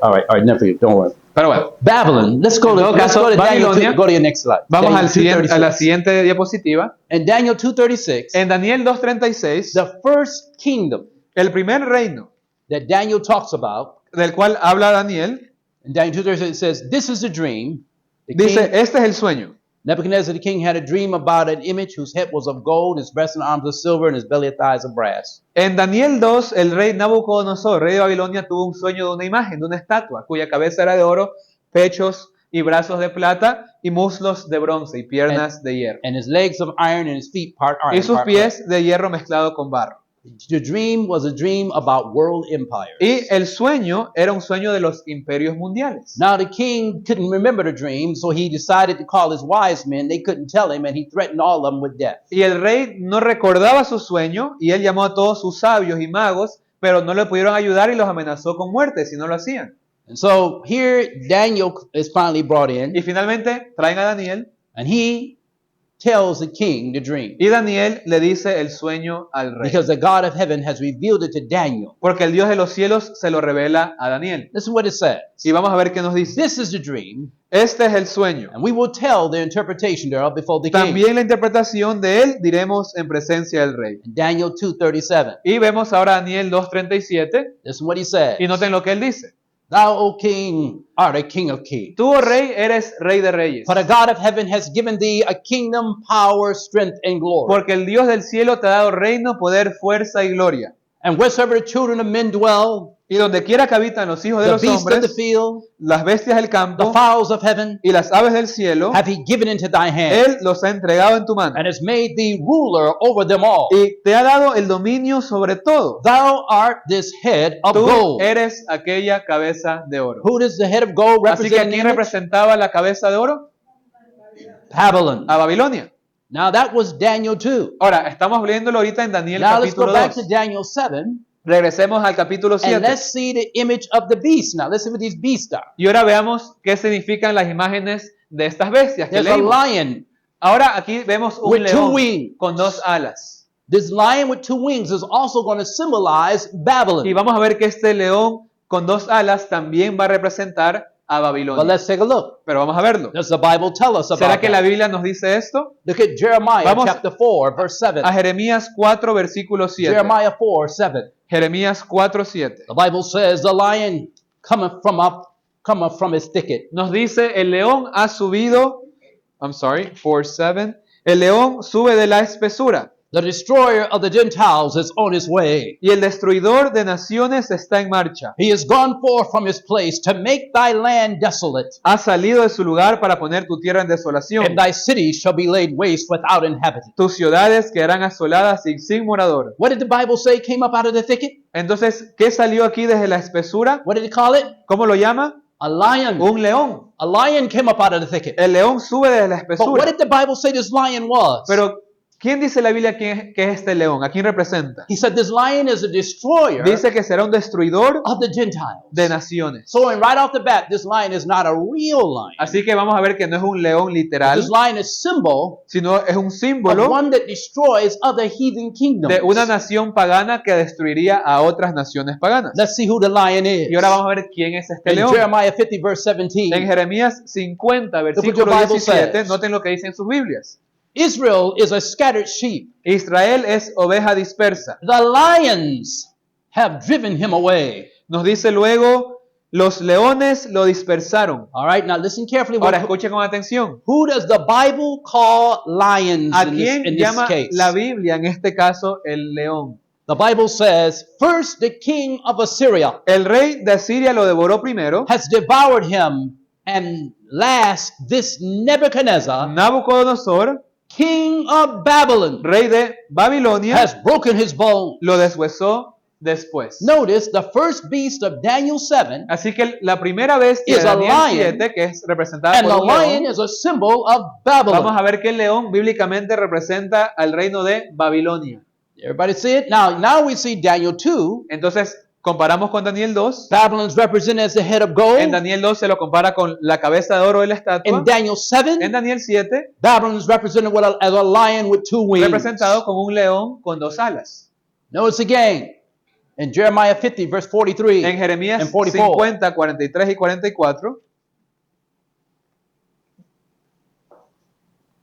All right, never you. Don't worry. Pero bueno, Babylon. Let's go En todo to caso, Daniel 2. Babilonia. Go to your next slide. vamos Daniel al siguiente, a la 2:36. siguiente diapositiva. In Daniel 2:36, En Daniel 2:36, the first kingdom el primer reino that Daniel talks about, del cual habla Daniel, in Daniel 2:36 it says, "This is the dream." The dice, king, este es el sueño. Nebuchadnezzar the king had a dream about an image whose head was of gold, his breast and arms of silver, and his belly and thighs of brass. En Daniel 2, el rey Nabucodonosor, rey de Babilonia, tuvo un sueño de una imagen, de una estatua, cuya cabeza era de oro, pechos y brazos de plata, y muslos de bronce y piernas de hierro. And his legs of iron and his feet part iron. Y sus part pies de hierro mezclado con barro. clay. The dream was a dream about world empires. Y el sueño era un sueño de los imperios mundiales. Now the king couldn't remember the dream, so he decided to call his wise men. They couldn't tell him, and he threatened all of them with death. Y el rey no recordaba su sueño, y él llamó a todos sus sabios y magos, pero no le pudieron ayudar y los amenazó con muerte si no lo hacían. And so here Daniel is finally brought in, Y finalmente traen a Daniel, and he tells the king the dream. y Daniel le dice el sueño al rey. Because the God of heaven has revealed it to Daniel. Porque el Dios de los cielos se lo revela a Daniel. This is what it says. Y vamos a ver qué nos dice. This is the dream, Este es el sueño. and we will tell the interpretation thereof before the king. También la interpretación de él diremos en presencia del rey. Daniel 2:37. Y vemos ahora Daniel 2:37 This is what he says. y noten lo que él dice. Thou, O king, art a king of kings. Tú, oh rey, eres rey de reyes. For the God of heaven has given thee a kingdom, power, strength, and glory. Porque el Dios del cielo te ha dado reino, poder, fuerza y gloria. And wheresoever the children of men dwell, Y donde quiera que habitan los hijos de the los beasts of the hombres, field, las bestias del the campo fowls of heaven, y las aves del cielo, have he given into thy hand, él los ha entregado en tu mano. and has made thee ruler over them all. Y te ha dado el dominio sobre todo. Thou art this head of Tú gold. eres aquella cabeza de oro. Who does the head of gold Así que ¿a represent? quién representaba la cabeza de oro? Babylon. A Babilonia. Now that was Daniel 2. Ahora, estamos viéndolo ahorita en Daniel Now let's go capítulo back 2. to Daniel 7, Regresemos al capítulo and 7. let's see the image of the beast. Now let's see what these beasts are. Y ahora veamos qué significan las imágenes de estas bestias que There's a leímos. lion Ahora aquí vemos un with two león wings. con 2 alas. This lion with 2 wings is also going to symbolize Babylon. Y vamos a ver que este león con 2 alas también va a representar a But Babilonia. let's take a look. Pero vamos a verlo. Does the Bible tell us ¿Será about que la that? Biblia nos dice esto? Look at Jeremiah Vamos chapter 4, verse 7. A Jeremías 4, versículo 7. Jeremiah 4, 7. Jeremías 4, 7. The Bible says, the lion cometh from his thicket. Nos dice, el león ha subido, 4, 7. El león sube de la espesura, The destroyer of the Gentiles is on his way. y el destruidor de naciones está en marcha. He is gone forth from his place to make thy land desolate, Ha salido de su lugar para poner tu tierra en desolación. and thy cities shall be laid waste without inhabitant. Tus ciudades quedarán asoladas y sin morador. What did the Bible say came up out of the thicket? Entonces, ¿qué salió aquí desde la espesura? What did it call it? ¿Cómo lo llama? A lion. Un león. A lion came up out of the thicket. El león sube desde la But what espesura. did the Bible say this lion was? Pero, ¿quién dice la Biblia que es este león? ¿A quién representa? He said this lion is a destroyer Dice que será un destruidor of the Gentiles. de naciones. So, and right off the bat, this lion is not a real lion. Así que vamos a ver que no es un león literal, This lion is symbol sino es un of símbolo one that destroys other heathen kingdoms. de una nación pagana que destruiría a otras naciones paganas. Let's see who the lion is. Y ahora vamos a ver quién es este In león. Jeremiah 50, verse En 17, Jeremías 50, versículo your Bible 17, says. noten lo que dice en sus Biblias. Israel is a scattered sheep. Israel es oveja dispersa. The lions have driven him away. Nos dice luego, los leones lo dispersaron. All right, now listen carefully. Ahora escuchen con atención. Who does the Bible call lions ¿A in this, quién in this llama case? la Biblia, en este caso, el león? The Bible says, first the king of Assyria El rey de Asiria lo devoró primero. has devoured him, and last this Nebuchadnezzar, Nabucodonosor, king of Babylon, rey de Babilonia, has broken his bone. lo deshuesó después. Notice the first beast of Daniel 7, Así que la primera bestia Is de a Daniel lion, 7, que es representada and the por un lion león, is a symbol of vamos Babylon. a ver que el león bíblicamente representa al reino de Babilonia. Everybody see it? Now we see Daniel 2. Entonces, comparamos con Daniel 2. Babylon's represented as the head of gold. En Daniel 2 se lo compara con la cabeza de oro de la estatua. In Daniel 7, En Daniel 7, Babylon is represented as a lion with two wings. representado con un león con dos alas. Notice again, in Jeremiah 50, verse 43, En Jeremías and 44. 50, 43 y 44,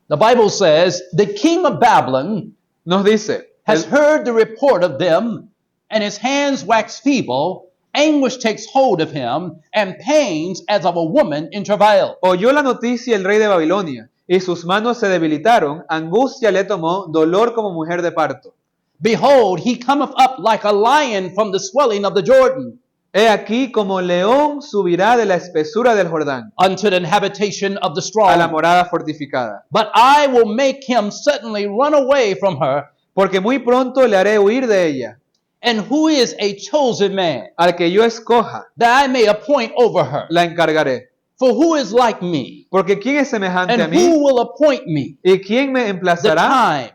the Bible says, the king of Babylon nos dice, has heard the report of them, and his hands wax feeble, anguish takes hold of him, and pains as of a woman in travail. oyó la noticia el rey de Babilonia, y sus manos se debilitaron, angustia le tomó, dolor como mujer de parto. Behold, he cometh up like a lion from the swelling of the Jordan, He aquí como león subirá de la espesura del Jordán, unto the habitation of the a la strong. morada fortificada. But I will make him suddenly run away from her. Porque muy pronto le haré huir de ella, And who is a chosen man, al que yo escoja, that I may appoint over her? la encargaré. For who is like me? Porque ¿quién es semejante a And mí? who will appoint me? ¿Y quién me The emplazará? time.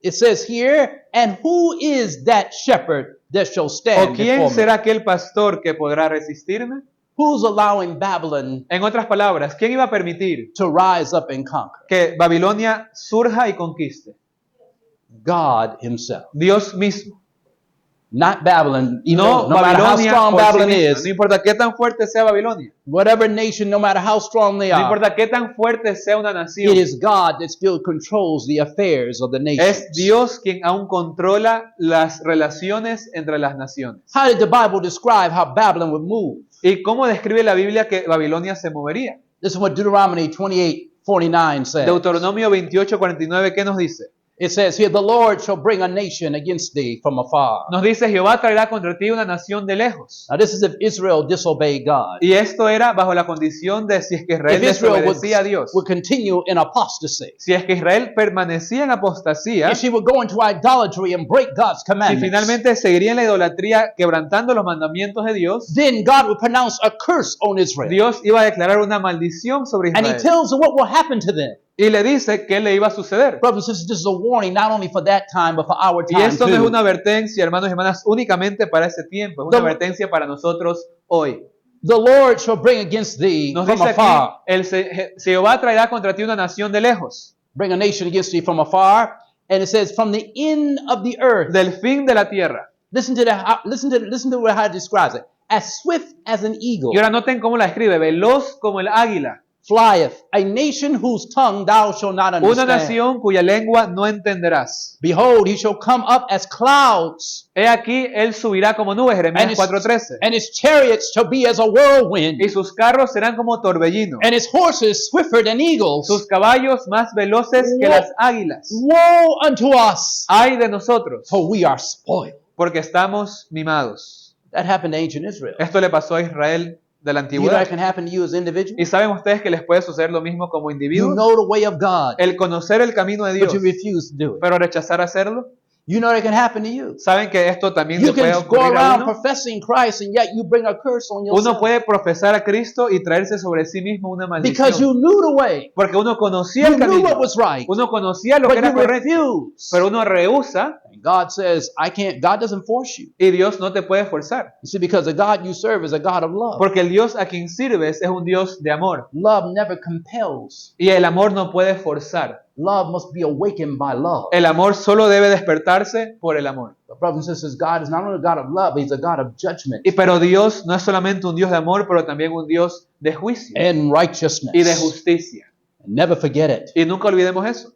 It says here, and who is that shepherd that shall ¿O stand quién before me? será aquel pastor que podrá resistirme? Who's allowing Babylon En otras palabras, ¿quién iba a permitir to rise up and conquer? que Babilonia surja y conquiste? God himself. Dios mismo. Not Babylon. Even No, no matter how Babilonia strong por sí Babylon misma. is, No importa qué tan fuerte sea Babilonia. whatever nation, no matter how strong they No are, importa qué tan fuerte sea una nación. it is God that still controls the affairs of the nations. Es Dios quien aún controla las relaciones entre las naciones. How did the Bible describe how Babylon would move? ¿Y cómo describe la Biblia que Babilonia se movería? This is what Deuteronomy 28:49 says. Deuteronomio 28:49, ¿qué nos dice? It says here, the Lord shall bring a nation against thee from afar. Nos dice, Jehová traerá contra ti una nación de lejos. Now this is if Israel disobeyed God. Y esto era bajo la condición de si es que Israel If Israel desobedecía a Dios. would continue in apostasy. Si es que Israel permanecía en apostasía, If she would go into idolatry and break God's si commandments, finalmente seguiría en la idolatría quebrantando los mandamientos de Dios, then God would pronounce a curse on Israel. Dios iba a declarar una maldición sobre And he Israel. tells them what will happen to them. Y le dice qué le iba a suceder. Brothers and sisters, this is a warning not only for that time, but for our Y time esto no es too. una advertencia, hermanos y hermanas, únicamente para ese tiempo. Es una The- advertencia para nosotros hoy. The Lord shall bring against thee Nos from dice aquí, afar. Jehová traerá contra ti una nación de lejos, Bring a nation against thee from afar. And it says, from the end of the earth. del fin de la tierra. Listen to how it describes it. As swift as an eagle. Y ahora noten cómo la escribe, veloz como el águila. flieth, a nation whose tongue thou shalt not Una understand. nación cuya lengua no entenderás. Behold, he shall come up as clouds, He aquí, él subirá como nubes, and Jeremías his, 4:13. and his chariots shall be as a whirlwind, Y sus carros serán como torbellino, and his horses swifter than eagles. sus caballos más veloces que las águilas. Woe unto us, Ay de nosotros, for we are spoiled. porque estamos mimados. That happened to ancient Israel. Esto le pasó a Israel de la Do you know antigüedad. that can happen to you as an individual? ¿Y saben ustedes que les puede suceder lo mismo como You individuos? know the way of God, El conocer el camino de but Dios, you refuse to do it. pero rechazar hacerlo. You know that can happen to you. ¿Saben que esto también You le puede can go ocurrir a around uno? professing Christ and yet you bring a curse on Uno yourself puede profesar a Cristo y traerse sobre sí mismo una because you maldición. knew the way. Porque uno conocía You el knew what camino, was right, uno conocía lo que but era you correcto, refuse. pero uno rehúsa And God says, I can't, God doesn't force you. y Dios no te puede forzar. You see, because the God you serve is a God of love. Porque el Dios a quien sirves es un Dios de amor. Love never compels. Y el amor no puede forzar. Love must be awakened by love. El amor solo debe despertarse por el amor. But brothers and sisters, God is not only a God of love, He's a God of judgment Pero Dios no es solamente un Dios de amor, pero también un Dios de juicio and righteousness. y de justicia. And never forget it. Y nunca olvidemos eso.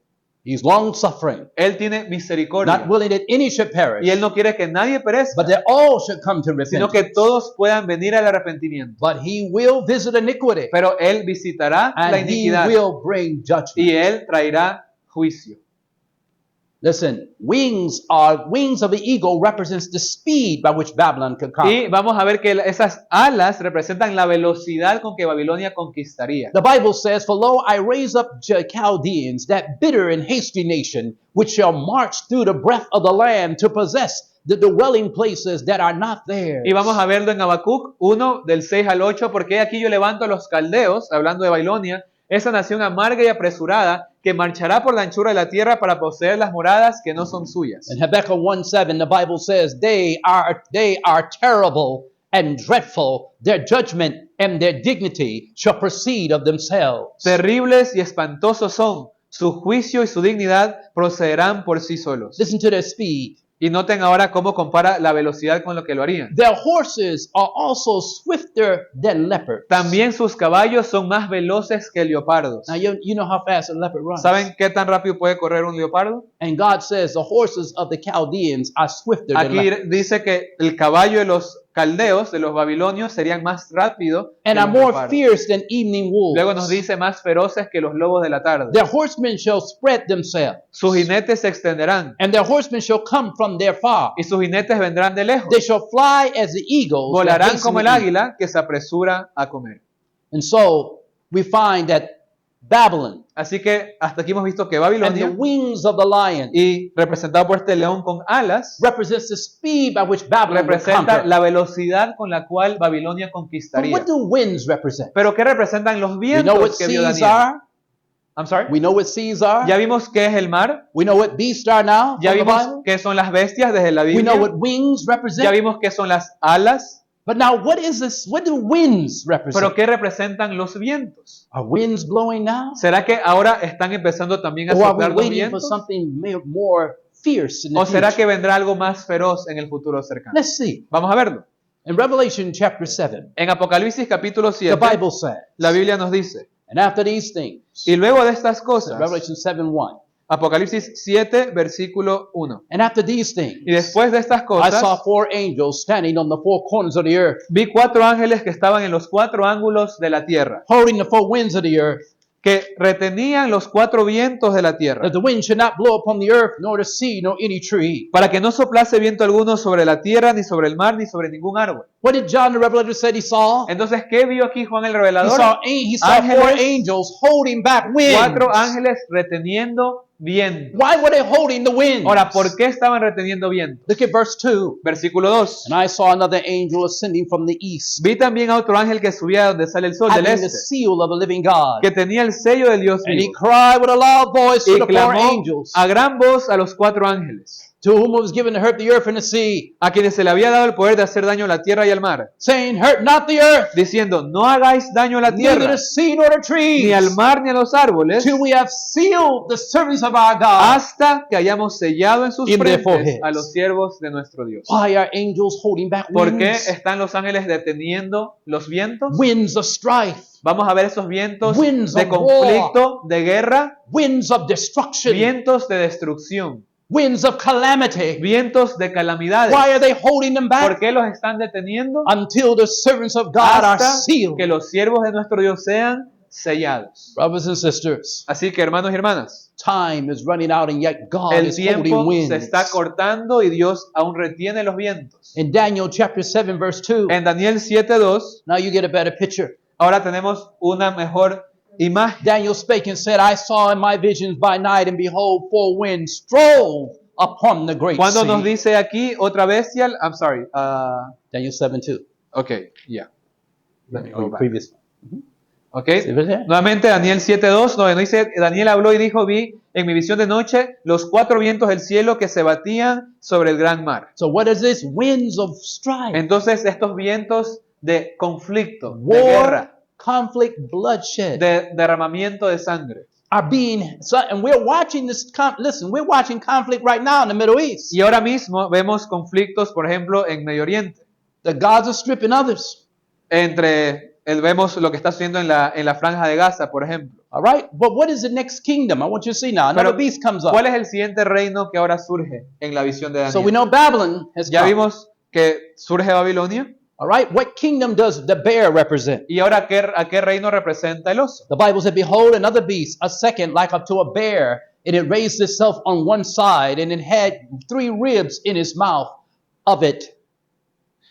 He's long suffering, Él tiene misericordia not willing that any should perish, y Él no quiere que nadie perezca, but that all should come to sino repentance. que todos puedan venir al arrepentimiento. But He will visit iniquity, Pero Él visitará la and He iniquidad will bring judgment. y Él traerá juicio. Listen, wings of the eagle represents the speed by which Babylon could Y conquer. vamos a ver que esas alas representan la velocidad con que Babilonia conquistaría. The Bible says, "For lo, I raise up Chaldeans, that bitter and hasty nation, which shall march through the breadth of the land to possess the dwelling places that are not theirs." Y vamos a verlo en Habacuc 1, del 6 al 8, porque aquí yo levanto a los caldeos, hablando de Babilonia, esa nación amarga y apresurada que marchará por la anchura de la tierra para poseer las moradas que no son suyas. In Habakkuk 1:7, the Bible says, they are terrible and dreadful. Their judgment and their dignity shall proceed of themselves. Terribles y espantosos son, su juicio y su dignidad procederán por sí solos. Listen to their speed. Y noten ahora cómo compara la velocidad con lo que lo harían. Their horses are also swifter than leopards. También sus caballos son más veloces que leopardos. Now, you know how fast a leopard runs. ¿Saben qué tan rápido puede correr un leopardo? And God says the horses of the Chaldeans are swifter than Aquí leopards dice que el caballo de los caldeos, de los babilonios, serían más rápidos que and los are more leopardos. fierce than evening Luego nos wolves. dice más feroces que los lobos de la tarde. Their horsemen shall spread themselves, Sus jinetes se extenderán and their horsemen shall come from their far. y sus jinetes vendrán de lejos. They shall fly as the eagles that Volarán hasten como el to eat. águila que se apresura a comer. And so we find that Babylon Así que hasta aquí hemos visto que and the Babilonia, wings of the lion y representado por este león con alas, represents the speed by which Babylon will representa conquer. la velocidad con la cual Babilonia But conquistaría. what do winds represent? Pero ¿qué representan los We know what vientos que vio seas Daniel? are. I'm sorry. We know what seas are. Ya vimos qué es el mar, We know what beasts are now ya from the vimos Bible. qué son las bestias desde la We Biblia, know what wings ya represent. vimos qué son las alas, But now what is this? What do winds pero represent? ¿qué representan los vientos? Are winds blowing now? ¿Será que ahora están empezando también a Or are we soplar los waiting for vientos? something more fierce in the ¿O será future? que vendrá algo más feroz en el futuro cercano? Let's see. Vamos a verlo. In Revelation chapter 7, En Apocalipsis capítulo the 7, Bible says, la Biblia nos dice, and after these things, y luego de estas cosas, Revelation 7:1, Apocalipsis 7, versículo 1. and after these things, Y después de estas I cosas, saw 4 angels standing on the 4 corners of the earth, vi 4 ángeles que estaban en los 4 ángulos de la tierra, holding the 4 winds of the earth, que retenían los 4 vientos de la tierra, that the wind should not blow upon the earth, nor the sea, nor any tree. para que no soplase viento alguno sobre la tierra, ni sobre el mar, ni sobre ningún árbol. What did John the Revelator say he saw? Entonces, ¿qué vio aquí Juan el He Revelador? saw 4 Ángeles. angels holding back winds. 4 ángeles reteniendo viento. Why were they holding the winds? Ahora, ¿por qué estaban reteniendo viento? Look at verse 2. Versículo 2. And I saw another angel ascending from the east, Vi también a otro ángel que subía de donde sale el sol, del having the este, seal of the living God. que tenía el sello del Dios And he vivo, cried with a loud voice to y the 4 clamó angels a gran voz a los 4 ángeles, to whom it was given to hurt the earth and the sea, a quienes se le había dado el poder de hacer daño a la tierra y al mar, saying, hurt not the earth, diciendo, no hagáis daño a la neither tierra, the sea nor the ni al trees, mar ni a los árboles, till we have sealed the servants of our God. hasta que hayamos sellado en sus In their frentes foreheads. a los siervos de nuestro Dios. Why are angels holding back ¿Por qué winds? están los ángeles deteniendo los vientos? Winds of strife, Vamos a ver esos vientos Winds de of conflicto, de guerra, winds of destruction, vientos de destrucción, winds of calamity. vientos de calamidades. Why are they holding them ¿Por back? qué los están deteniendo? Until the servants of God are Hasta sealed. que los siervos de nuestro Dios sean sellados. Brothers and sisters, Así que, hermanos y hermanas, time is running out and yet God el is holding tiempo winds. se está cortando y Dios aún retiene los vientos. In Daniel chapter 7 verse 2, En Daniel 7:2, now you get a better picture. ahora tenemos una mejor imagen. Daniel spake and said, I saw in my visions by night, and behold, four winds strove upon the great Cuando nos sea. dice aquí otra bestia, I'm sorry, Daniel 7:2. okay, yeah. Let me go back. Previous. Okay. See what there? Nuevamente Daniel 7:2, no dice, Daniel habló y dijo, vi en mi visión de noche los cuatro vientos del cielo que se batían sobre el gran mar. So what is this? Winds of strife, Entonces estos vientos de conflicto, de war, guerra, conflict, bloodshed de derramamiento de sangre. are being, and we're watching this, listen, we're watching conflict right now in the Middle East. Y ahora mismo vemos conflictos, por ejemplo, en Medio Oriente. The gods are stripping others. Vemos lo que está sucediendo en la franja de Gaza, por ejemplo. All right? But what is the next kingdom? I want you to see now. Another Pero, beast comes up. ¿cuál es el siguiente reino que ahora surge en la visión de So we Daniel? know Babylon has Ya come. vimos que surge Babilonia. All right? What kingdom does the bear represent? ¿Y ahora a qué reino representa el oso? The Bible said, behold, another beast, a second like unto a bear, and it raised itself on one side, and it had three ribs in its mouth of it.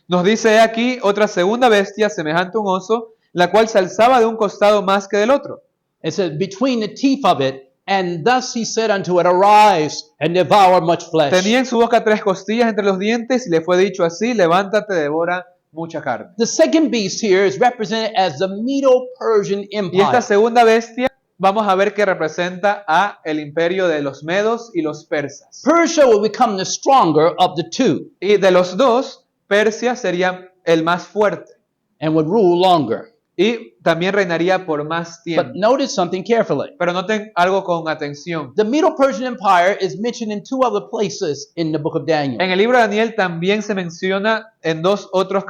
Nos dice aquí otra segunda bestia semejante a un oso, la cual se alzaba de un costado más que del otro. It says, between the teeth of it, and thus he said unto it, arise and devour much flesh. Tenía en su boca tres costillas entre los dientes y le fue dicho así, levántate, devora mucha carne. The second beast here is represented as the Medo-Persian Y esta Empire. segunda bestia vamos a ver que representa a el imperio de los medos y los persas. Persia will become the stronger of the two Y de los dos, Persia sería el más fuerte and would rule longer. y también reinaría por más But tiempo. notice something carefully. Pero noten algo con atención. The Medo-Persian Empire is mentioned in two other places in the book of Daniel. En el libro de Daniel también se menciona en otros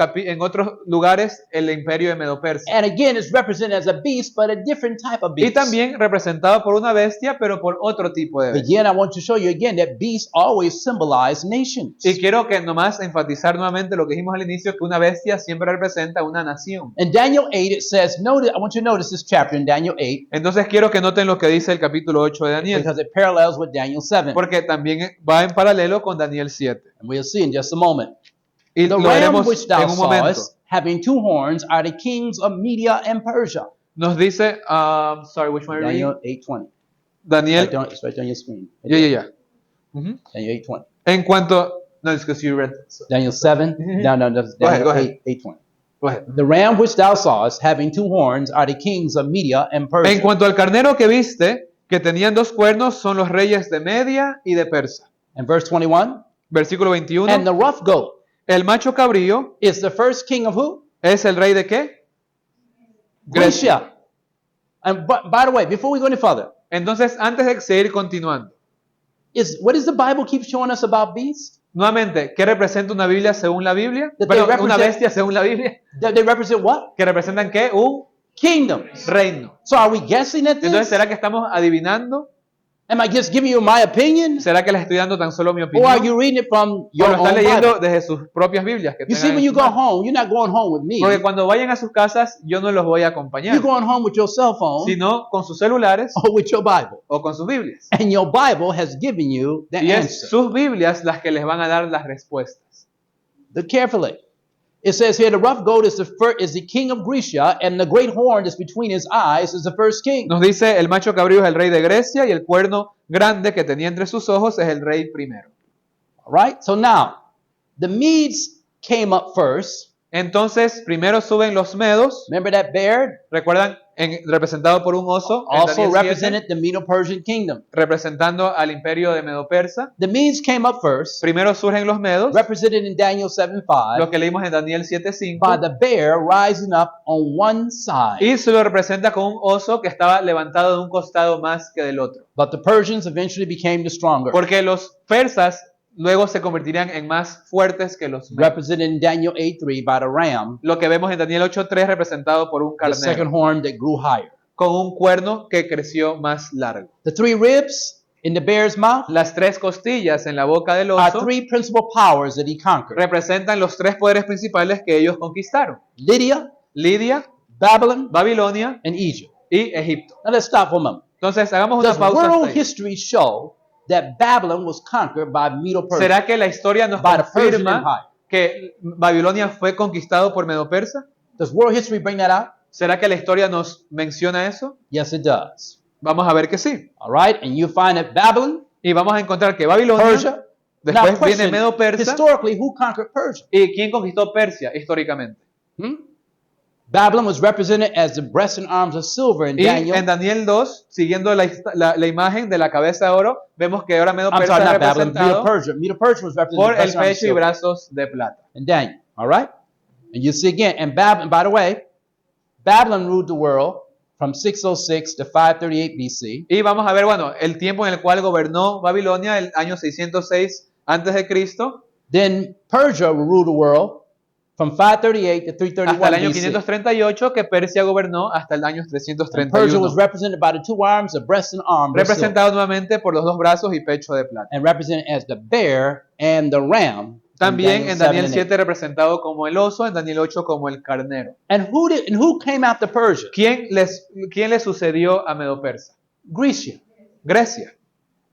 lugares el imperio de Medo-Persia. And again, it's represented as a beast, but a different type of Y beast. también representado por una bestia, pero por otro tipo de bestia. Again, I want to show you again that beasts always symbolize nations. Y quiero que nomás enfatizar nuevamente lo que dijimos al inicio, que una bestia siempre representa una nación. In Daniel 8, it says, notice, I want you to notice this chapter in Daniel 8, Entonces quiero que noten lo que dice el capítulo 8 de Daniel, because it parallels with Daniel 7. porque también va en paralelo con Daniel 7. And we'll see in just a moment. Y The lo ram veremos which thou en un momento. sawest, having two horns, are the kings of Media and Persia. Nos dice, sorry, which one are you reading? Daniel 8:20. Daniel, It's right there on your screen. ya. Ujú. Daniel 8:20. En cuanto, no, it's because you read. Daniel 7. No, that's Go ahead, Daniel go ahead. 8:20. Go ahead. The ram which thou sawest, having two horns, are the kings of Media and Persia. En cuanto al carnero que viste, que tenían dos cuernos, son los reyes de Media y de Persa. And verse 21. Versículo 21. And the rough goat El macho cabrío is the first king of who? es el rey de qué? Grecia. And by the way, before we go any further, Entonces, antes de seguir continuando, what does the Bible keep showing us about beasts? nuevamente, ¿qué representa una Biblia según la Biblia? That they Perdón, una represent- bestia según la Biblia. That they represent what? ¿Que representan qué? Un Kingdoms. reino. So are we guessing at Entonces, this? ¿será que estamos adivinando? Am I just giving you my opinion? ¿Será que les estoy dando tan solo mi Or opinión? are you reading it from ¿O your lo están own leyendo Bible? desde sus propias Biblias? Que You see, tengan when en you sus go manos? home, you're not going home with me. Porque cuando vayan a sus casas, yo no los voy a acompañar, You're going home with your cell phone sino con sus celulares or with your Bible. o con sus Biblias. And your Bible has given you the Y es answer. sus Biblias las que les van a dar las respuestas. Look carefully. It says here, the rough goat is the king of Grecia, and the great horn that's between his eyes is the first king. Nos dice, el macho cabrío es el rey de Grecia y el cuerno grande que tenía entre sus ojos es el rey primero. All right? So now, the Medes came up first. Entonces, primero suben los medos. Remember that bear? ¿Recuerdan representado por un oso, en also Daniel 7, represented the Medo-Persian kingdom. representando al imperio de Medo-Persa. The Medes came up first, Primero surgen los medos, represented in Daniel los 7:5, que leímos en Daniel by 7:5, the bear rising up on one side. y se lo representa con un oso que estaba levantado de un costado más que del otro. But the Persians eventually became the stronger, Porque los persas luego se convertirían en más fuertes que los medos. represented in Daniel 8:3 by the ram, Lo que vemos en Daniel 8:3 representado por un the second carnero horn that grew higher. con un cuerno que creció más largo. The three ribs in the bear's mouth Las tres costillas en la boca del are oso three principal powers that he conquered: representan los tres poderes principales que ellos conquistaron: Lydia, Lidia, Babylon, Babilonia and Egypt. y Egipto. Now let's stop for a moment. Entonces, hagamos una Does pausa hasta world ahí. history show that Babylon was conquered by Medo-Persia, ¿Será que la historia nos by the Persian confirma Empire? que Babilonia fue conquistado por Medo-Persa? Does world history bring that out? ¿Será que la historia nos menciona eso? Yes, it does. Vamos a ver que sí. All right, and you find that Babylon, Y vamos a encontrar que Babilonia, Persia. Now, después viene question: Medo-Persa. historically, who conquered Persia? ¿Y quién conquistó Persia históricamente? Babylon was represented as the breast and arms of silver in Y Daniel. en Daniel 2, siguiendo la imagen de la cabeza de oro, vemos que ahora I'm Medo-Persa sorry, es not Babylon, representado Medo-Persia. Medo-Persia was represented por as el the breast and arms of pecho y silver brazos de plata. in Daniel. All right, and you see again, and Babylon. By the way, Babylon ruled the world from 606 to 538 BC. Y vamos a ver, bueno, el tiempo en el cual gobernó Babilonia, el año 606 antes de Cristo, Then Persia ruled the world from 538 to hasta el 331 año BC. 538, que Persia gobernó hasta el año And Persia 331, was represented by the two arms, the breast and arm, of silver, representado nuevamente por los dos brazos y pecho de plata. and represented as the bear and the ram. También en Daniel 7 and 8. 7 representado como el oso, en Daniel 8 como el carnero. And who came after Persia? ¿Quién le sucedió a Medo-Persa? Grecia. Grecia.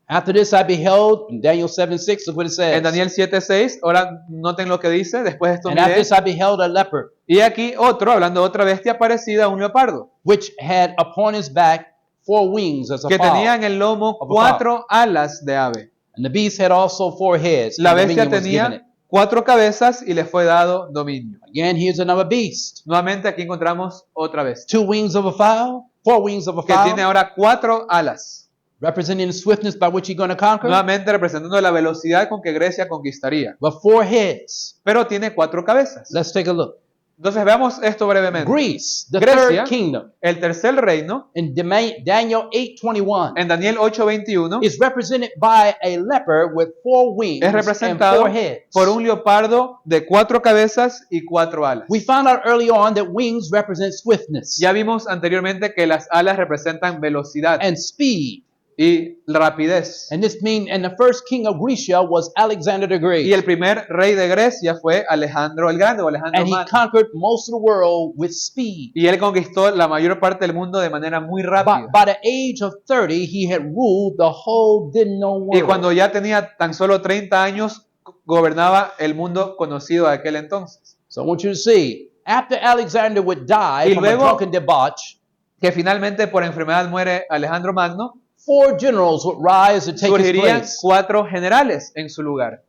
After this I beheld, in Daniel 7:6, look what it says. En Daniel 7:6, ahora noten lo que dice, después de esto And after miré, this I beheld a leopard, y aquí otro, hablando de otra bestia parecida a un leopardo, which had upon his back 4 wings as a que fowl. tenía en el lomo Of a 4 alas de ave. And the beast had also 4 heads. La and bestia dominion was given it. tenía 4 cabezas y le fue dado dominio. Again, here's another beast. Nuevamente aquí encontramos otra bestia, 2 wings of a fowl, 4 wings of a que tiene fowl, ahora 4 alas, representing the swiftness by which he's going to conquer, nuevamente representando la velocidad con que Grecia conquistaría. but 4 heads. Pero tiene 4 cabezas. Let's take a look. Entonces veamos esto brevemente. Greece, the Grecia, third kingdom, el tercer reino, in Daniel 8:21, en Daniel 8:21, is represented by a leopard with 4 wings es and representado 4 heads. por un leopardo de 4 cabezas y 4 alas. We found out early on that wings represent swiftness Ya vimos anteriormente que las alas representan velocidad and speed. y rapidez. And the first king of Grecia was Alexander the Y Great. el primer rey de Grecia fue Alejandro el Grande o Alejandro And he Magno. conquered most of the world with speed. Y él conquistó la mayor parte del mundo de manera muy rápida. By the age of 30, he had ruled the whole didn't know Y world. cuando ya tenía tan solo 30 años, gobernaba el mundo conocido de aquel entonces. So I want you to see, after Alexander would die Y from a luego- drunken debauch, Que finalmente por enfermedad muere Alejandro Magno, 4 generals would rise to take his surgirían place. 4 generales en su lugar.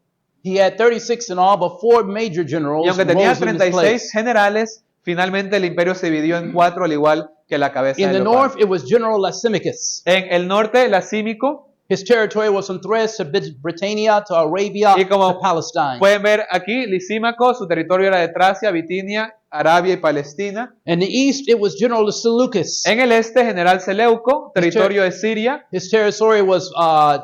He had 36 in all, but 4 major generals Y aunque tenía rose in his 36 place. generales, finalmente el imperio se dividió en 4 al igual que la cabeza In del the leopardo. north, it was General Lysimachus. En el norte, Lacímico, His territory was from Thrace to Britannia to Arabia Y como to Palestine. pueden ver aquí, Lisímaco, su territorio era de Tracia, Bitinia, Arabia y Palestina. In the east, it was General Seleucus. En el este, General Seleuco, territorio de Siria, His territory was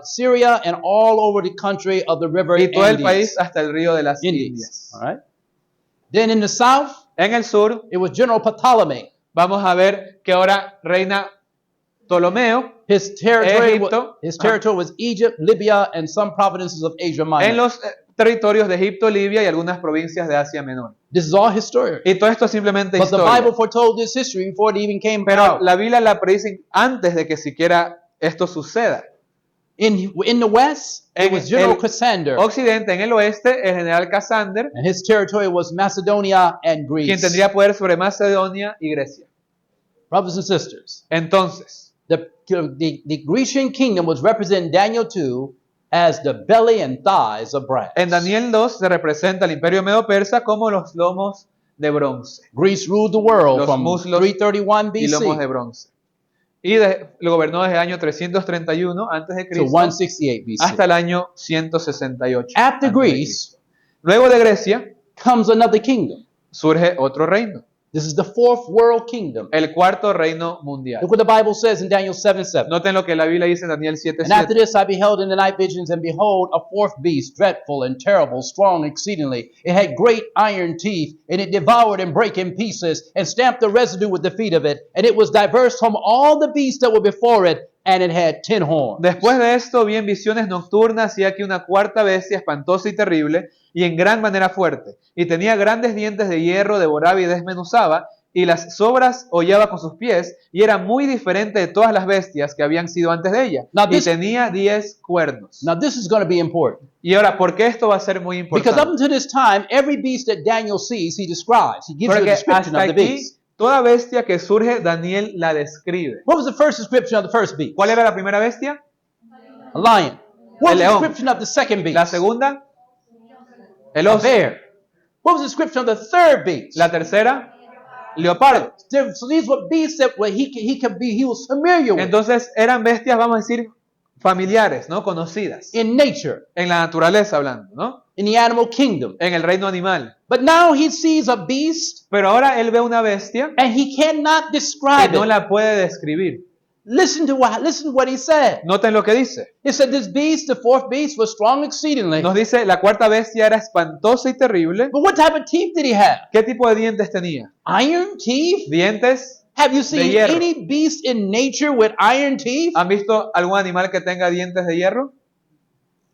Syria and all over the country of the river y todo el Andes. país hasta el río de las Indies. Indias. All right. Then in the south, En el sur, it was General Ptolemy. vamos a ver que ahora reina Ptolomeo. His territory, Egipto. was Egypt, Libya, and some provinces of Asia En Minor. los territorios de Egipto, Libia y algunas provincias de Asia Menor. This is all history. Y todo esto es simplemente But the historia. Bible foretold this history before it even came Pero out. la Biblia la predice antes de que siquiera esto suceda. In the west, it En was General el Cassander, Occidente, en el oeste, el general Cassander, and his territory was Macedonia and quien Greece. tendría poder sobre Macedonia y Grecia. Brothers and sisters, Entonces, the Grecian kingdom was represented in Daniel 2 as the belly and thighs of brass. en Daniel 2 se representa el imperio medo-persa como los lomos de bronce Greece ruled the world Los from muslos 331 y lomos de BC bronce. Y lo gobernó desde el año 331 antes de to Cristo 168 BC. hasta el año 168 After antes de Greece Cristo. Luego de Grecia comes another kingdom. surge otro reino, This is the fourth world kingdom. el cuarto reino mundial. Look what the Bible says in Daniel 7:7. Noten lo que la Biblia dice en Daniel And after 7:7. this I beheld in the night visions, and behold, a fourth beast, dreadful and terrible, strong exceedingly. It had great iron teeth, and it devoured and brake in pieces, and stamped the residue with the feet of it. And it was diverse from all the beasts that were before it, and it had 10 horns. Después de esto vi en visiones nocturnas y aquí una cuarta bestia espantosa y terrible y en gran manera fuerte. Y tenía grandes dientes de hierro, devoraba y desmenuzaba, y las sobras hollaba con sus pies, y era muy diferente de todas las bestias que habían sido antes de ella. Now Y this- tenía 10 cuernos. Now this is going to be important. Y ahora, ¿por qué esto va a ser muy Because up importante? until this time, every beast that Daniel sees, he describes. He gives you a Porque description hasta of the aquí, beast. toda bestia que surge, Daniel la describe. What was the first description of the first beast? ¿Cuál era la primera bestia? A lion. What was the león. description of the second beast? La segunda, el A oso. bear. What was the description of the third beast? La tercera, leopardo. So these were beasts that he was familiar with Entonces eran bestias, vamos a decir, familiares, ¿no? Conocidas. in nature, En la naturaleza hablando, ¿no? in the animal kingdom. En el reino animal. But now he sees a beast Pero ahora él ve una bestia and he cannot que describe no it. la puede describir. Listen to what he said. Noten lo que dice. He said this beast, the fourth beast, was strong exceedingly. Nos dice, la cuarta bestia era espantosa y terrible. But what type of teeth did he have? ¿Qué tipo de dientes tenía? Iron teeth? Dientes. Have you seen hierro. any beast in nature with iron teeth? ¿Han visto algún animal que tenga dientes de hierro?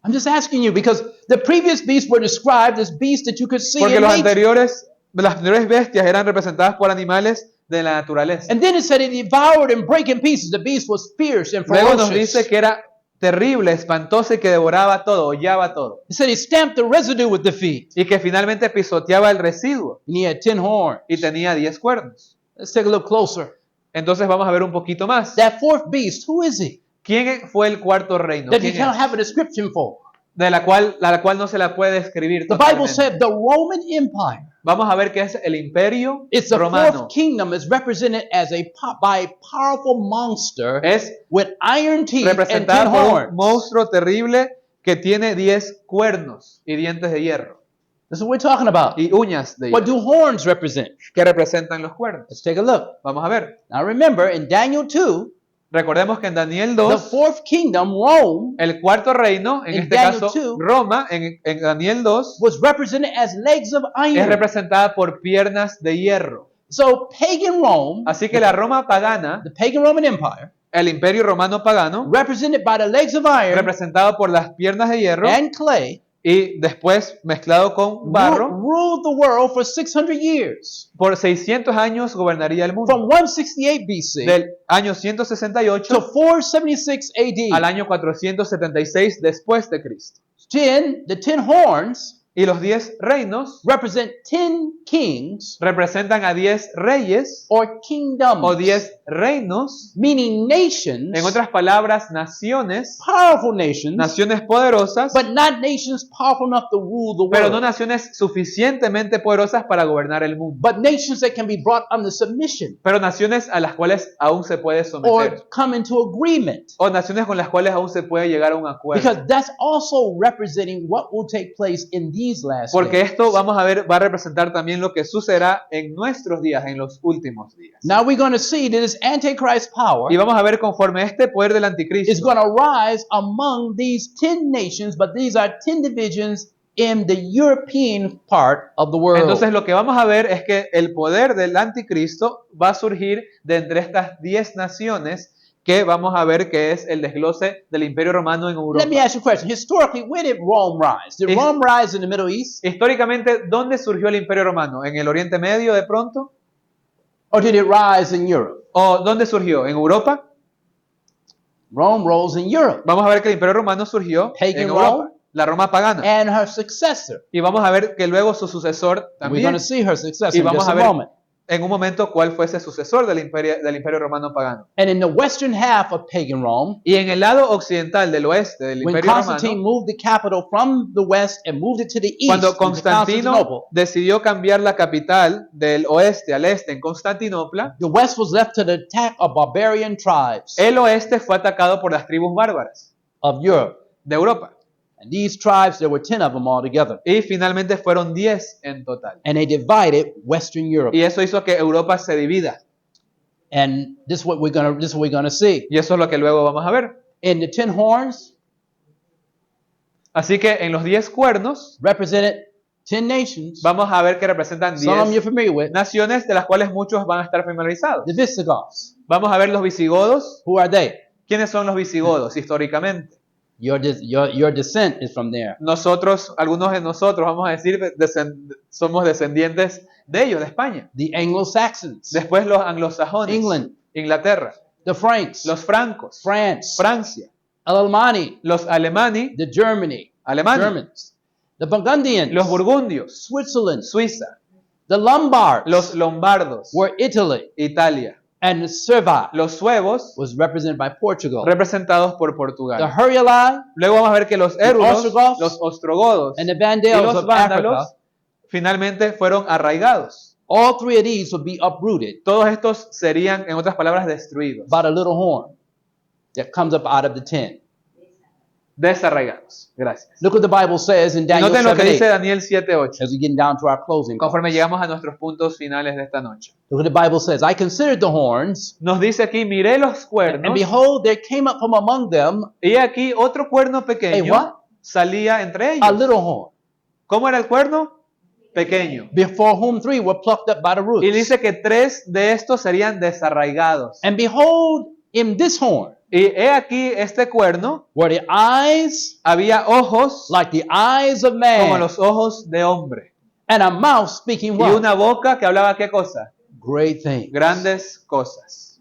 I'm just asking you because the previous beasts were described as beasts that you could see Porque in las nature. anteriores bestias eran representadas por animales de la naturaleza. And then it said it devoured and brake in pieces. The beast was fierce and Luego nos ferocious. dice que era terrible, espantosa y que devoraba todo, hollaba todo. It said he stamped the residue with the feet. Y que finalmente pisoteaba el residuo And he had 10 horns. y tenía 10 cuernos. Let's take a look closer. Entonces vamos a ver un poquito más. That fourth beast, who is he? ¿Quién fue el cuarto reino? That you ¿Quién cannot es? have a description for. La cual no se la puede describir The Bible totalmente. said the Roman Empire. Vamos a ver qué es el imperio It's the romano. fourth kingdom is represented as by a powerful monster Es with iron teeth and 10 representada por un horns. monstruo terrible que tiene 10 cuernos y dientes de hierro This is what we're talking about. y uñas de What hierro. do horns represent? ¿Qué representan los cuernos? Let's take a look. Vamos a ver. Now remember, in Daniel 2, Recordemos que en Daniel the 2, fourth kingdom, Rome, el cuarto reino, en In este Daniel caso 2, Roma, en Daniel 2, was represented as legs of es iron. representada por piernas de hierro. So pagan Rome, Así que la Roma pagana, the pagan Roman Empire, el imperio romano pagano, represented by the legs of iron representado por las piernas de hierro and clay, y después mezclado con barro, ruled the world for 600 years. por 600 años gobernaría el mundo. From 168 BC Del año to 168 476 al AD. año 476 después de Cristo. The 10 horns Y los 10 reinos represent 10 kings representan a 10 reyes or kingdoms, o 10 reinos, meaning nations, en otras palabras, naciones, powerful nations, naciones poderosas, but not nations powerful enough to rule the pero no world, naciones suficientemente poderosas para gobernar el mundo, but nations that can be brought under submission pero naciones a las cuales aún se puede someter, or come into agreement. o naciones con las cuales aún se puede llegar a un acuerdo. Because that's also representing what will take place in these last Porque days. esto, vamos a ver, va a representar también lo que sucederá en nuestros días, en los últimos días. Now we're going to see that this Antichrist power Y vamos a ver conforme este poder del is anticristo going to rise among these 10 nations, but these are 10 divisions in the European part of the world. Entonces lo que vamos a ver es que el poder del anticristo va a surgir de entre estas 10 naciones que vamos a ver que es el desglose del imperio romano en Europa. Let me ask you a question. Historically, where did Rome rise? Did Is- Rome rise in the Middle East? Históricamente, ¿dónde surgió el imperio romano? ¿En el Oriente Medio de pronto? Or did it rise in Europe? ¿O dónde surgió? ¿En Europa? Rome rose in Europe. Vamos a ver que el imperio romano surgió Pagan en Europa, Rome. la Roma pagana. And her successor. Y vamos a ver que luego su sucesor We're going to también. see her successor Y in vamos just a a ver moment. en un momento cuál fuese sucesor del imperio romano pagano. And in the western half of pagan Rome, Y en el lado occidental del oeste del when imperio Constantine romano, moved the capital from the west and moved it to the east, cuando into Constantino Constantinople, decidió cambiar la capital del oeste al este en Constantinopla, the west was left to the attack of barbarian tribes el oeste fue atacado por las tribus bárbaras of Europe. de Europa. And these tribes, there were 10 of them altogether. Y finalmente fueron 10 en total. And they divided Western Europe. Y eso hizo que Europa se divida. And this is what we're gonna see. Y eso es lo que luego vamos a ver. In the 10 horns Así que en los 10 cuernos represented 10 nations. vamos a ver que representan Some of them you're 10 familiar with. naciones de las cuales muchos van a estar familiarizados. The Visigoths. Vamos a ver los visigodos. Who are they? ¿Quiénes son los visigodos históricamente? Your descent is from there. Nosotros, algunos de nosotros, vamos a decir, somos descendientes de ellos, de España. The Anglo-Saxons. Después los anglosajones, England. Inglaterra, The Franks. los francos, France. Francia, Alemanni. los alemanes, The Germany. alemanes, Germans. The Burgundians. los burgundios, Switzerland. Suiza, The Lombards los lombardos, were Italy. Italia, And the Servi los suevos, was represented by Portugal. representados por The Portugal. Huruli Luego vamos a ver que los érulos, Ostrogoths los ostrogodos and the y Vandals los of Africa, vándalos finalmente fueron arraigados. all three of these would be uprooted Todos estos serían, en otras palabras, destruidos, by the little horn that comes up out of the 10. desarraigados. Gracias. Look what the Bible says in Daniel Noten lo que 7:8 dice Daniel 7:8, as we get down to our closing. conforme llegamos a nuestros puntos finales de esta noche. Look what the Bible says. I considered the horns, Nos dice aquí, miré los and cuernos, behold, there came up from among them y aquí otro cuerno a pequeño what? salía entre A ellos. little horn, ¿Cómo era el cuerno? Pequeño. before whom 3 were plucked up by the Y roots. dice que 3 de estos serían desarraigados. And behold, in this horn Y he aquí este cuerno, were the eyes había ojos like the eyes of como man, los ojos de hombre. and a mouth speaking Y what? una boca que hablaba ¿qué cosa? Great things. Grandes cosas.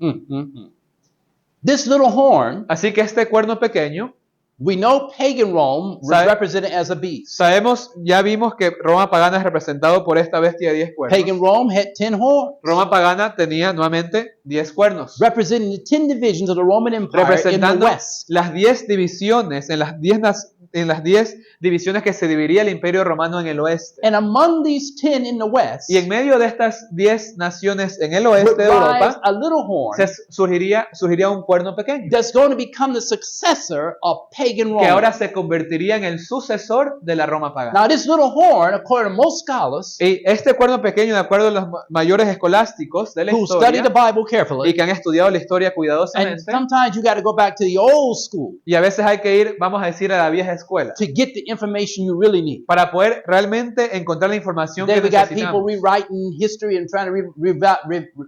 This little horn, Así que este cuerno pequeño, we know pagan Rome was Sabe- represented as a beast. sabemos, ya vimos que Roma pagana es representado por esta bestia de 10 cuernos. Pagan Rome had 10 horns, Roma pagana tenía nuevamente 10 cuernos, representing the 10 divisions of the Roman Empire in the representando west. las 10 divisiones, en las 10 divisiones que se dividiría el imperio romano en el oeste. And among these 10 in the west Y en medio de estas 10 naciones en el would oeste de rise Europa, a little horn surgiría un cuerno pequeño, that's going to become the successor of pagan que Rome. ahora se convertiría en el sucesor de la Roma pagana. Now, this little horn, according to most scholars Y este cuerno pequeño, de acuerdo a los mayores escolásticos de la who study the historia Bible y carefully, que han estudiado la historia and cuidadosamente, sometimes you got to go back to the old school y a veces hay que ir, vamos a decir, a la vieja escuela, to get the information you really need. para poder realmente encontrar la información que Today we got people necesitamos. rewriting history and trying to